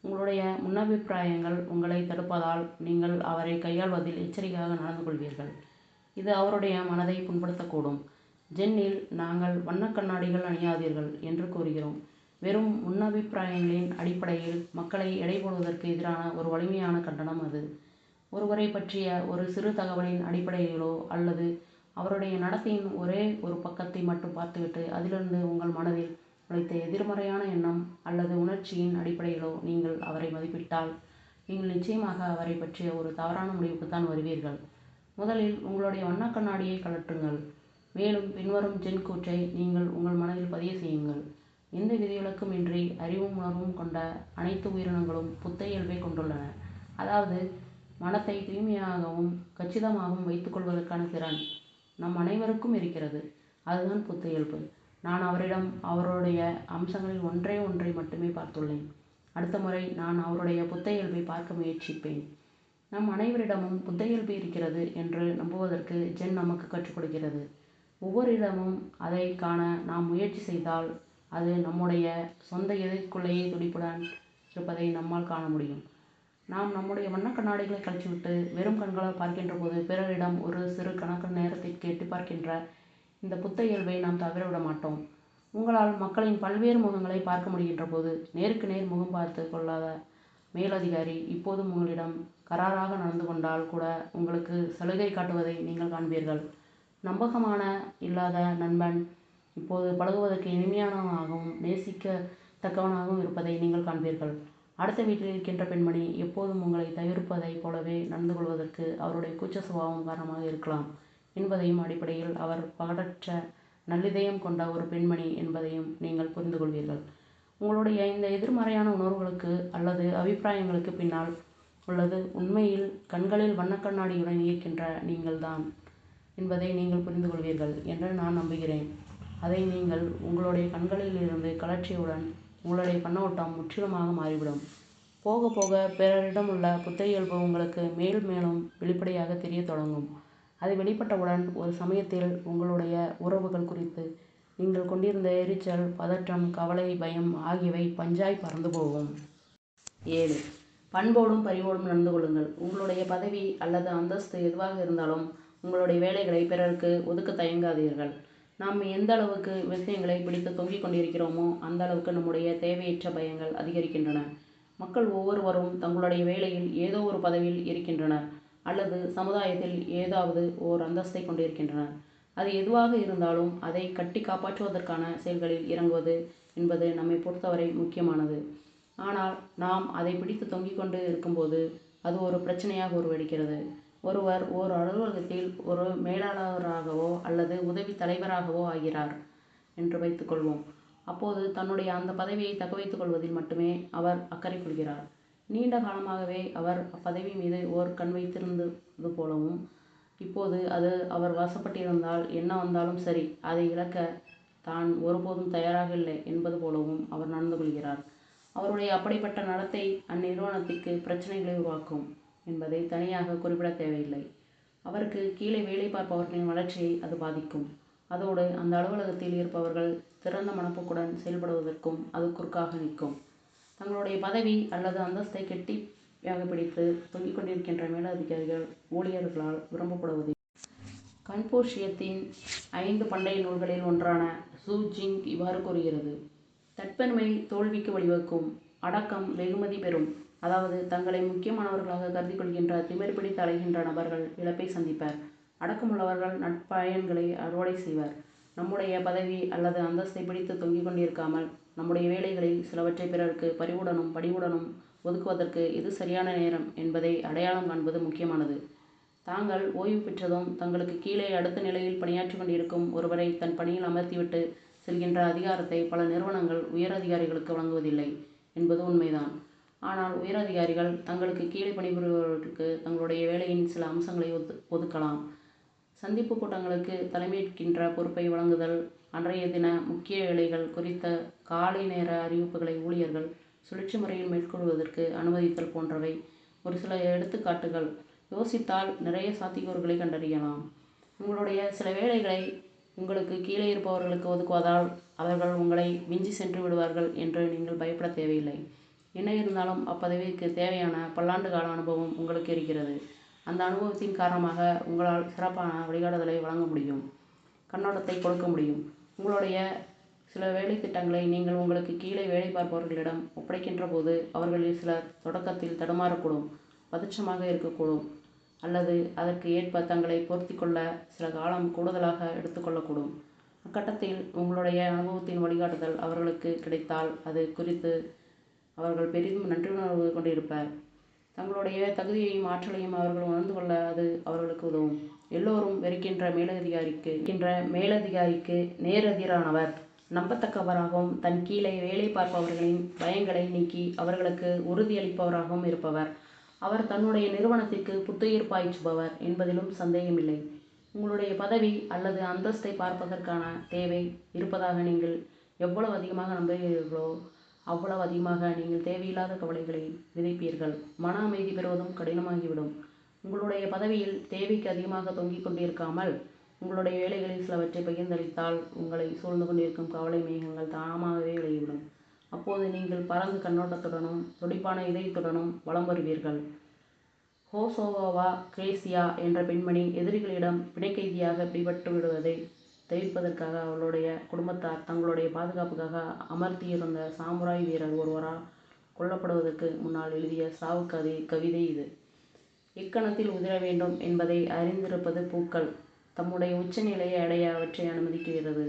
உங்களுடைய முன்னபிப்பிராயங்கள் உங்களை தடுப்பதால் நீங்கள் அவரை கையாள்வதில் எச்சரிக்கையாக நடந்து கொள்வீர்கள். இது அவருடைய மனதை புண்படுத்தக்கூடும். ஜென்னில் நாங்கள் வண்ணக் கண்ணாடிகள் அணியாதீர்கள் என்று கூறுகிறோம். வெறும் முன்னபிப்பிராயங்களின் அடிப்படையில் மக்களை எடை போடுவதற்கு எதிரான ஒரு வலிமையான கண்டனம் அது. ஒருவரை பற்றிய ஒரு சிறு தகவலின் அடிப்படையிலோ அல்லது அவருடைய நடத்தையின் ஒரே ஒரு பக்கத்தை மட்டும் பார்த்துவிட்டு அதிலிருந்து உங்கள் மனதில் உழைத்த எதிர்மறையான எண்ணம் அல்லது உணர்ச்சியின் அடிப்படையிலோ நீங்கள் அவரை மதிப்பிட்டால் நீங்கள் நிச்சயமாக அவரை பற்றிய ஒரு தவறான முடிவுக்குத்தான் வருவீர்கள். முதலில் உங்களுடைய வண்ணக் கண்ணாடியை கழற்றுங்கள். மேலும் பின்வரும் ஜென் கூற்றை நீங்கள் உங்கள் மனதில் பதிய செய்யுங்கள். எந்த விதிவிலக்கும் இன்றி அறிவும் உணர்வும் கொண்ட அனைத்து உயிரினங்களும் புத்த இயல்பை கொண்டுள்ளன. அதாவது மனத்தை தூய்மையாகவும் கச்சிதமாகவும் வைத்துக் கொள்வதற்கான திறன் நம் அனைவருக்கும் இருக்கிறது. அதுதான் புத்த இயல்பு. நான் அவரிடம் அவருடைய அம்சங்களில் ஒன்றை மட்டுமே பார்த்துள்ளேன். அடுத்த முறை நான் அவருடைய புத்த இயல்பை பார்க்க முயற்சிப்பேன். நம் அனைவரிடமும் புத்த இயல்பு இருக்கிறது என்று நம்புவதற்கு ஜென் நமக்கு கற்றுக் கொடுக்கிறது. ஒவ்வொரு இடமும் அதை காண நாம் முயற்சி செய்தால் அது நம்முடைய சொந்த இதயத்துக்குள்ளேயே துடிப்புடன் இருப்பதை நம்மால் காண முடியும். நாம் நம்முடைய வண்ணக் கண்ணாடிகளை கழற்றிவிட்டு வெறும் கண்களால் பார்க்கின்ற போது பிறரிடம் ஒரு சிறு கணக்கு நேரத்திற்கு எட்டி பார்க்கின்ற இந்த புத்த இயல்பை நாம் தவறவிட மாட்டோம். உங்களால் மக்களின் பல்வேறு முகங்களை பார்க்க முடிகின்ற போது நேருக்கு நேர் முகம் பார்த்து கொள்ளாத மேலதிகாரி இப்போதும் உங்களிடம் கராராக நடந்து கொண்டால் கூட உங்களுக்கு சலுகை காட்டுவதை நீங்கள் காண்பீர்கள். நம்பகமான இல்லாத நண்பன் இப்போது பழகுவதற்கு இனிமையானவனாகவும் நேசிக்கத்தக்கவனாகவும் இருப்பதை நீங்கள் காண்பீர்கள். அடுத்த வீட்டில் இருக்கின்ற பெண்மணி எப்போதும் உங்களை தவிர்ப்பதைப் போலவே நடந்து கொள்வதற்கு அவருடைய கூச்ச சுபாவம் காரணமாக இருக்கலாம் என்பதையும் அடிப்படையில் அவர் பகடற்ற நல்லிதயம் கொண்ட ஒரு பெண்மணி என்பதையும் நீங்கள் புரிந்து கொள்வீர்கள். உங்களுடைய இந்த எதிர்மறையான உணர்வுகளுக்கு அல்லது அபிப்பிராயங்களுக்கு பின்னால் உள்ளது உண்மையில் கண்களில் வண்ணக்கண்ணாடியுடன் இருக்கின்ற நீங்கள்தான் என்பதை நீங்கள் புரிந்து கொள்வீர்கள் என்று நான் நம்புகிறேன். அதை நீங்கள் உங்களுடைய கண்களில் இருந்து கழற்றியவுடன் உங்களுடைய கண்ணோட்டம் முற்றிலுமாக மாறிவிடும். போக போக பிறரிடம் உள்ள புத்த இயல்பு உங்களுக்கு மேலும் வெளிப்படையாக தெரிய தொடங்கும். அது வெளிப்பட்டவுடன் ஒரு சமயத்தில் உங்களுடைய உறவுகள் குறித்து நீங்கள் கொண்டிருந்த எரிச்சல், பதற்றம், கவலை, பயம் ஆகியவை பஞ்சாய் பறந்து போகும். 7. பண்போடும் பரிவோடும் நடந்து கொள்ளுங்கள். உங்களுடைய பதவி அல்லது அந்தஸ்து எதுவாக இருந்தாலும் உங்களுடைய வேலைகளை பிறருக்கு ஒதுக்க தயங்காதீர்கள். நாம் எந்த அளவுக்கு விஷயங்களை பிடித்து தொங்கிக் கொண்டிருக்கிறோமோ அந்த அளவுக்கு நம்முடைய தேவையற்ற பயங்கள் அதிகரிக்கின்றன. மக்கள் ஒவ்வொருவரும் தங்களுடைய வேலையில் ஏதோ ஒரு பதவியில் இருக்கின்றனர் அல்லது சமுதாயத்தில் ஏதாவது ஓர் அந்தஸ்தை கொண்டிருக்கின்றனர். அது எதுவாக இருந்தாலும் அதை கட்டி காப்பாற்றுவதற்கான செயல்களில் இறங்குவது என்பது நம்மை பொறுத்தவரை முக்கியமானது. ஆனால் நாம் அதை பிடித்து தொங்கிக் கொண்டு இருக்கும்போது அது ஒரு பிரச்சனையாக உருவெடுக்கிறது. ஒருவர் ஓர் அலுவலகத்தில் ஒரு மேலாளராகவோ அல்லது உதவி தலைவராகவோ ஆகிறார் என்று வைத்துக்கொள்வோம். அப்போது தன்னுடைய அந்த பதவியை தக்க வைத்துக் கொள்வதில் மட்டுமே அவர் அக்கறை கொள்கிறார். நீண்ட காலமாகவே அவர் அப்பதவி மீது ஓர் கண் வைத்திருந்தது போலவும் இப்போது அது அவர் வசப்பட்டிருந்தால் என்ன வந்தாலும் சரி அதை இழக்க தான் ஒருபோதும் தயாராக இல்லை என்பது போலவும் அவர் நடந்து கொள்கிறார். அவருடைய அப்படிப்பட்ட நடத்தை அந்நிறுவனத்திற்கு பிரச்சனைகளை உருவாக்கும் என்பதை தனியாக குறிப்பிட தேவையில்லை. அவருக்கு கீழே வேலை பார்ப்பவர்களின் வளர்ச்சியை அது பாதிக்கும். அதோடு அந்த அலுவலகத்தில் இருப்பவர்கள் திறந்த மனப்போக்குடன் செயல்படுவதற்கும் அது குறுக்காக நிற்கும். தங்களுடைய பதவி அல்லது அந்தஸ்தை கெட்டியாக பிடித்து தொங்கிக் கொண்டிருக்கின்ற மேலதிகாரிகள் ஊழியர்களால் விரும்பப்படுவதில்லை. கன்பூஷியத்தின் 5 பண்டைய நூல்களில் ஒன்றான சூ ஜிங் இவ்வாறு கூறுகிறது: தற்பெருமை தோல்விக்கு வழிவகுக்கும், அடக்கம் வெகுமதி பெறும். அதாவது தங்களை முக்கியமானவர்களாக கருதி கொள்கின்ற திமிர் பிடித்து அலைகின்ற நபர்கள் இழப்பை சந்திப்பர். அடக்கமுள்ளவர்கள் நற்பயன்களை அறுவடை செய்வர். நம்முடைய பதவி அல்லது அந்தஸ்தை பிடித்து தொங்கிக் கொண்டிருக்காமல் நம்முடைய வேலைகளில் சிலவற்றை பிறருக்கு பரிவுடனும் பணிவுடனும் ஒதுக்குவதற்கு எது சரியான நேரம் என்பதை அடையாளம் காண்பது முக்கியமானது. தாங்கள் ஓய்வு பெற்றதும் தங்களுக்கு கீழே அடுத்த நிலையில் பணியாற்றி கொண்டிருக்கும் ஒருவரை தன் பணியில் அமர்த்திவிட்டு செல்கின்ற அதிகாரத்தை பல நிறுவனங்கள் உயரதிகாரிகளுக்கு வழங்குவதில்லை என்பது உண்மைதான். ஆனால் உயரதிகாரிகள் தங்களுக்கு கீழே பணிபுரிபவர்களுக்கு தங்களுடைய வேலையின் சில அம்சங்களை ஒதுக்கலாம். சந்திப்பு கூட்டங்களுக்கு தலைமையேற்கின்ற பொறுப்பை வழங்குதல், அன்றைய தின முக்கிய வேலைகள் குறித்த காலை நேர அறிவிப்புகளை ஊழியர்கள் சுழற்சி முறையில் மேற்கொள்வதற்கு அனுமதித்தல் போன்றவை ஒரு சில எடுத்துக்காட்டுகள். யோசித்தால் நிறைய சாத்தியக்கூறுகளை கண்டறியலாம். உங்களுடைய சில வேலைகளை உங்களுக்கு கீழே இருப்பவர்களுக்கு ஒதுக்குவதால் அவர்கள் உங்களை விஞ்சி சென்று விடுவார்கள் என்று நீங்கள் பயப்பட தேவையில்லை. என்ன இருந்தாலும் அப்பதவிக்கு தேவையான பல்லாண்டு கால அனுபவம் உங்களுக்கு இருக்கிறது. அந்த அனுபவத்தின் காரணமாக உங்களால் சிறப்பான வழிகாட்டுதலை வழங்க முடியும், கண்ணோட்டத்தை கொடுக்க முடியும். உங்களுடைய சில வேலை திட்டங்களை நீங்கள் உங்களுக்கு கீழே வேலை பார்ப்பவர்களிடம் ஒப்படைக்கின்ற போது அவர்களில் சிலர் தொடக்கத்தில் தடுமாறக்கூடும், பதற்றமாக இருக்கக்கூடும் அல்லது அதற்கு ஏற்ப தங்களை பொருத்தி கொள்ள சில காலம் கூடுதலாக எடுத்துக்கொள்ளக்கூடும். அக்கட்டத்தில் உங்களுடைய அனுபவத்தின் வழிகாட்டுதல் அவர்களுக்கு கிடைத்தால் அது குறித்து அவர்கள் பெரிதும் நன்றியுணர்வு கொண்டிருப்பர். தங்களுடைய தகுதியையும் ஆற்றலையும் அவர்கள் உணர்ந்து கொள்ள அது அவர்களுக்கு உதவும். எல்லோரும் வெறுக்கின்ற மேலதிகாரிக்கு நேரெதிரானவர். நம்பத்தக்கவராகவும் தன் கீழே வேலை பார்ப்பவர்களின் பயங்களை நீக்கி அவர்களுக்கு உறுதியளிப்பவராகவும் இருப்பவர். அவர் தன்னுடைய நிறுவனத்திற்கு புத்துயிர் பாய்ச்சுபவர் என்பதிலும் சந்தேகமில்லை. உங்களுடைய பதவி அல்லது அந்தஸ்தை பார்ப்பதற்கான தேவை இருப்பதாக நீங்கள் எவ்வளவு அதிகமாக நம்புகிறீர்களோ அவ்வளவு அதிகமாக நீங்கள் தேவையில்லாத கவலைகளை விதைப்பீர்கள். மன அமைதி பெறுவதும் கடினமாகிவிடும். உங்களுடைய பதவியில் தேவைக்கு அதிகமாக தொங்கிக் கொண்டிருக்காமல் உங்களுடைய வேலைகளில் சிலவற்றை பகிர்ந்தளித்தால் உங்களை சூழ்ந்து கொண்டிருக்கும் கவலை மேகங்கள் தாமாகவே விலகிவிடும். அப்போது நீங்கள் பரந்து கண்ணோட்டத்துடனும் துடிப்பான இதயத்துடனும் வலம் வருவீர்கள். ஹோசோவா கிரேசியா என்ற பெண்மணி எதிரிகளிடம் பிணைக்கைதியாக பிடிபட்டு விடுவதை தவிர்ப்பதற்காக அவளுடைய குடும்பத்தார் தங்களுடைய பாதுகாப்புக்காக அமர்த்தியிருந்த சாமுராய் வீரர் ஒருவரால் கொல்லப்படுவதற்கு முன்னால் எழுதிய சாவு கவிதை இது. எக்கணத்தில் உதிர வேண்டும் என்பதை அறிந்திருப்பது பூக்கள் தம்முடைய உச்சநிலையை அடைய அவற்றை அனுமதிக்கிறது.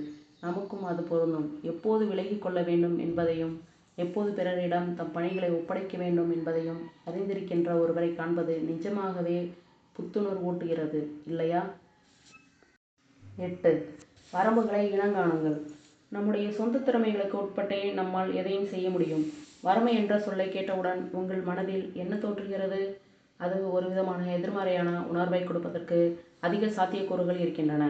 நமக்கும் அது பொருந்தும். எப்போது விலகி கொள்ள வேண்டும் என்பதையும் எப்போது பிறரிடம் தம் பணிகளை ஒப்படைக்க வேண்டும் என்பதையும் அறிந்திருக்கின்ற ஒருவரை காண்பது நிஜமாகவே புத்துணர்வூட்டுகிறது, இல்லையா? 8. வரம்புகளை இனங்காணுங்கள். நம்முடைய சொந்த திறமைகளுக்கு உட்பட்டே நம்மால் எதையும் செய்ய முடியும். வறுமை என்ற சொல்லை கேட்டவுடன் உங்கள் மனதில் என்ன தோன்றுகிறது? அது ஒரு விதமான எதிர்மறையான உணர்வை கொடுப்பதற்கு அதிக சாத்தியக்கூறுகள் இருக்கின்றன.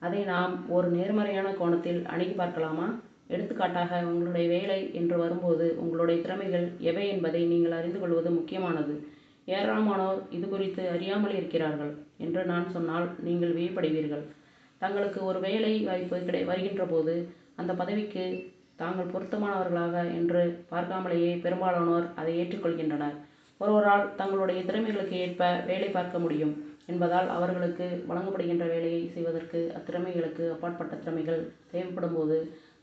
அதை நாம் ஒரு நேர்மறையான கோணத்தில் அணுகி பார்க்கலாமா? எடுத்துக்காட்டாக, உங்களுடைய வேலை என்று வரும்போது உங்களுடைய திறமைகள் எவை என்பதை நீங்கள் அறிந்து கொள்வது முக்கியமானது. ஏராளமானோர் இது குறித்து அறியாமல் இருக்கிறார்கள் என்று நான் சொன்னால் நீங்கள் வியப்படைவீர்கள். தங்களுக்கு ஒரு வேலை வாய்ப்பு வருகின்ற போது அந்த பதவிக்கு தாங்கள் பொருத்தமானவர்களாக என்று பார்க்காமலேயே பெரும்பாலானோர் அதை ஏற்றுக்கொள்கின்றனர். ஒருவரால் தங்களுடைய திறமைகளுக்கு ஏற்ப வேலை பார்க்க முடியும் என்பதால் அவர்களுக்கு வழங்கப்படுகின்ற வேலையை செய்வதற்கு அத்திறமைகளுக்கு அப்பாற்பட்ட திறமைகள் தேவைப்படும் போது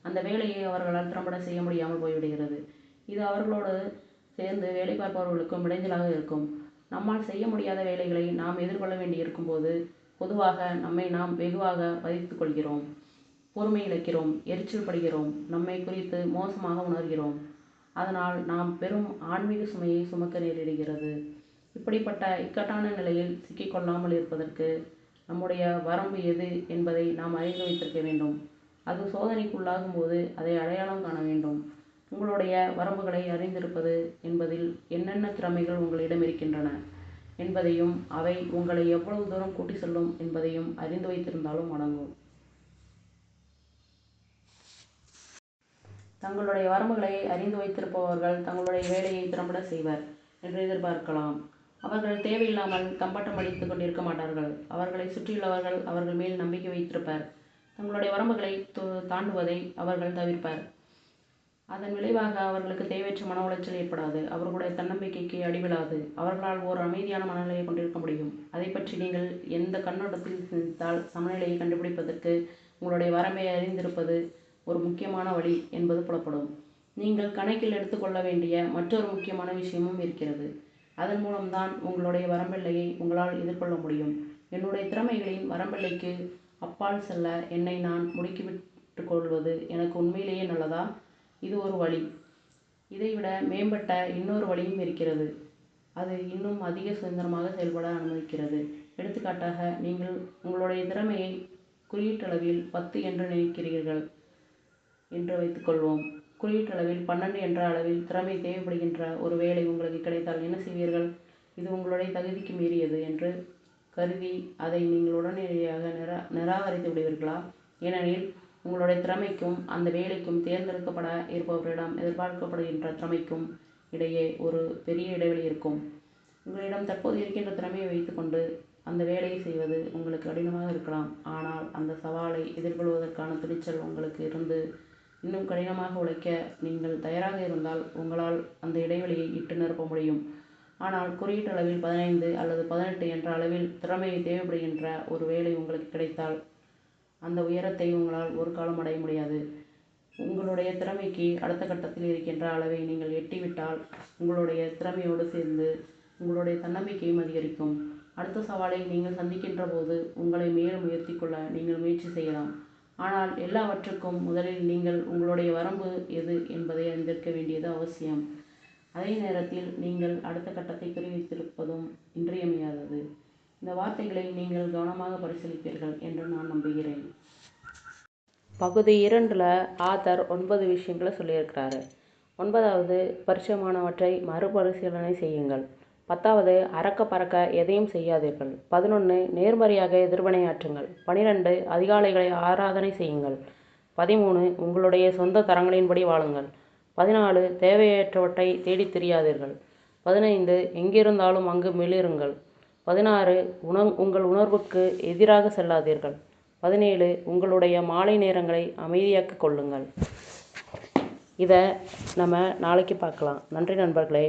அந்த வேலையை அவர்களால் திறம்பட செய்ய முடியாமல் போய்விடுகிறது. இது அவர்களோடு சேர்ந்து வேலை பார்ப்பவர்களுக்கும் இடைஞ்சலாக இருக்கும். நம்மால் செய்ய முடியாத வேலைகளை நாம் எதிர்கொள்ள வேண்டியிருக்கும் போது பொதுவாக நம்மை நாம் வெகுவாக வதைத்து கொள்கிறோம், பொறுமை இழக்கிறோம், எரிச்சல் படுகிறோம், நம்மை குறித்து மோசமாக உணர்கிறோம். அதனால் நாம் பெரும் ஆன்மீக சுமையை சுமக்க நேரிடுகிறது. இப்படிப்பட்ட இக்கட்டான நிலையில் சிக்கிக்கொள்ளாமல் இருப்பதற்கு நம்முடைய வரம்பு எது என்பதை நாம் அறிந்து வைத்திருக்க வேண்டும். அது சோதனைக்குள்ளாகும் போது அதை அடையாளம் காண வேண்டும். உங்களுடைய வரம்புகளை அறிந்திருப்பது என்பதில் என்னென்ன திறமைகள் உங்களிடம் இருக்கின்றன என்பதையும் அவை உங்களை எவ்வளவு தூரம் கூட்டி செல்லும் என்பதையும் அறிந்து வைத்திருந்தாலும் அடங்கும். தங்களுடைய வரம்புகளை அறிந்து வைத்திருப்பவர்கள் தங்களுடைய வேலையை திறம்பட செய்வர் என்று எதிர்பார்க்கலாம். அவர்கள் தேவையில்லாமல் தம்பட்டம் அடித்து கொண்டிருக்க மாட்டார்கள். அவர்களை சுற்றியுள்ளவர்கள் அவர்கள் மேல் நம்பிக்கை வைத்திருப்பர். தங்களுடைய வரம்புகளை தாண்டுவதை அவர்கள் தவிர்ப்பர். அதன் விளைவாக அவர்களுக்கு தேவையற்ற மன உளைச்சல் ஏற்படாது. அவர்களுடைய தன்னம்பிக்கைக்கு அடிவிழாது. அவர்களால் ஓர் அமைதியான மனநிலையை கொண்டிருக்க முடியும். அதை பற்றி நீங்கள் எந்த கண்ணோட்டத்தில் சிந்தித்தால் சமநிலையை கண்டுபிடிப்பதற்கு உங்களுடைய வரம்பை அறிந்திருப்பது ஒரு முக்கியமான வழி என்பது புலப்படும். நீங்கள் கணக்கில் எடுத்துக்கொள்ள வேண்டிய மற்றொரு முக்கியமான விஷயமும் இருக்கிறது. அதன் மூலம்தான் உங்களுடைய வரம்பெல்லையை உங்களால் எதிர்கொள்ள முடியும். என்னுடைய திறமைகளின் வரம்பெல்லைக்கு அப்பால் செல்ல என்னை நான் முடுக்கிவிட்டு கொள்வது எனக்கு உண்மையிலேயே நல்லதா? இது ஒரு வழி. இதைவிட மேம்பட்ட இன்னொரு வழியும் இருக்கிறது. அது இன்னும் அதிக சுதந்திரமாக செயல்பட அனுமதிக்கிறது. எடுத்துக்காட்டாக, நீங்கள் உங்களுடைய திறமையை குறியீட்டளவில் 10 என்று நினைக்கிறீர்கள் என்று வைத்துக்கொள்வோம். குறியீட்டளவில் 12 என்ற அளவில் திறமை தேவைப்படுகின்ற ஒரு வேலை உங்களுக்கு கிடைத்தால் என்ன செய்வீர்கள்? இது உங்களுடைய தகுதிக்கு மீறியது என்று கருதி அதை நீங்கள் உடனடியாக நிராகரித்து விடுவீர்களா? ஏனெனில் உங்களுடைய திறமைக்கும் அந்த வேலைக்கும் தேர்ந்தெடுக்கப்பட இருப்பவரிடம் எதிர்பார்க்கப்படுகின்ற திறமைக்கும் இடையே ஒரு பெரிய இடைவெளி இருக்கும். உங்களிடம் தற்போது இருக்கின்ற திறமையை வைத்துக்கொண்டு அந்த வேலையை செய்வது உங்களுக்கு கடினமாக இருக்கலாம். ஆனால் அந்த சவாலை எதிர்கொள்வதற்கான துணிச்சல் உங்களுக்கு இருந்து இன்னும் கடினமாக உழைக்க நீங்கள் தயாராக இருந்தால் உங்களால் அந்த இடைவெளியை இட்டு நிரப்ப முடியும். ஆனால் குறியீட்டளவில் 15 அல்லது 18 என்ற அளவில் திறமை தேவைப்படுகின்ற ஒரு வேலை உங்களுக்கு கிடைத்தால் அந்த உயரத்தை உங்களால் ஒரு காலம் அடைய முடியாது. உங்களுடைய திறமைக்கு அடுத்த கட்டத்தில் இருக்கின்ற அளவை நீங்கள் எட்டிவிட்டால் உங்களுடைய திறமையோடு சேர்ந்து உங்களுடைய தன்னம்பிக்கையும் அதிகரிக்கும். அடுத்த சவாலை நீங்கள் சந்திக்கின்ற போது உங்களை மேலும் உயர்த்தி கொள்ள நீங்கள் முயற்சி செய்யலாம். ஆனால் எல்லாவற்றுக்கும் முதலில் நீங்கள் உங்களுடைய வரம்பு எது என்பதை அறிந்திருக்க வேண்டியது அவசியம். அதே நேரத்தில் நீங்கள் அடுத்த கட்டத்தை குறிவைத்திருப்பதும் இன்றியமையாதது. இந்த வார்த்தைகளை நீங்கள் கவனமாக பரிசீலிப்பீர்கள் என்று நான் நம்புகிறேன். பகுதி 2ல் ஆத்தர் 9 விஷயங்களை சொல்லியிருக்கிறாரு. 9வது, பரிச்சயமானவற்றை மறுபரிசீலனை செய்யுங்கள். 10வது, அறக்க பறக்க எதையும் செய்யாதீர்கள். 11, நேர்மறையாக எதிர்வினையாற்றுங்கள். 12, அதிகாலைகளை ஆராதனை செய்யுங்கள். 13, உங்களுடைய சொந்த தரங்களின்படி வாழுங்கள். 14, தேவையற்றவற்றை தேடித் திரியாதீர்கள். 15, எங்கிருந்தாலும் அங்கு மிளிருங்கள். 16, உங்கள் உணர்வுக்கு எதிராக செல்லாதீர்கள். 17, உங்களுடைய மாலை நேரங்களை அமைதியாக்கிக் கொள்ளுங்கள். இதை நம்ம நாளைக்கு பார்க்கலாம். நன்றி நண்பர்களே.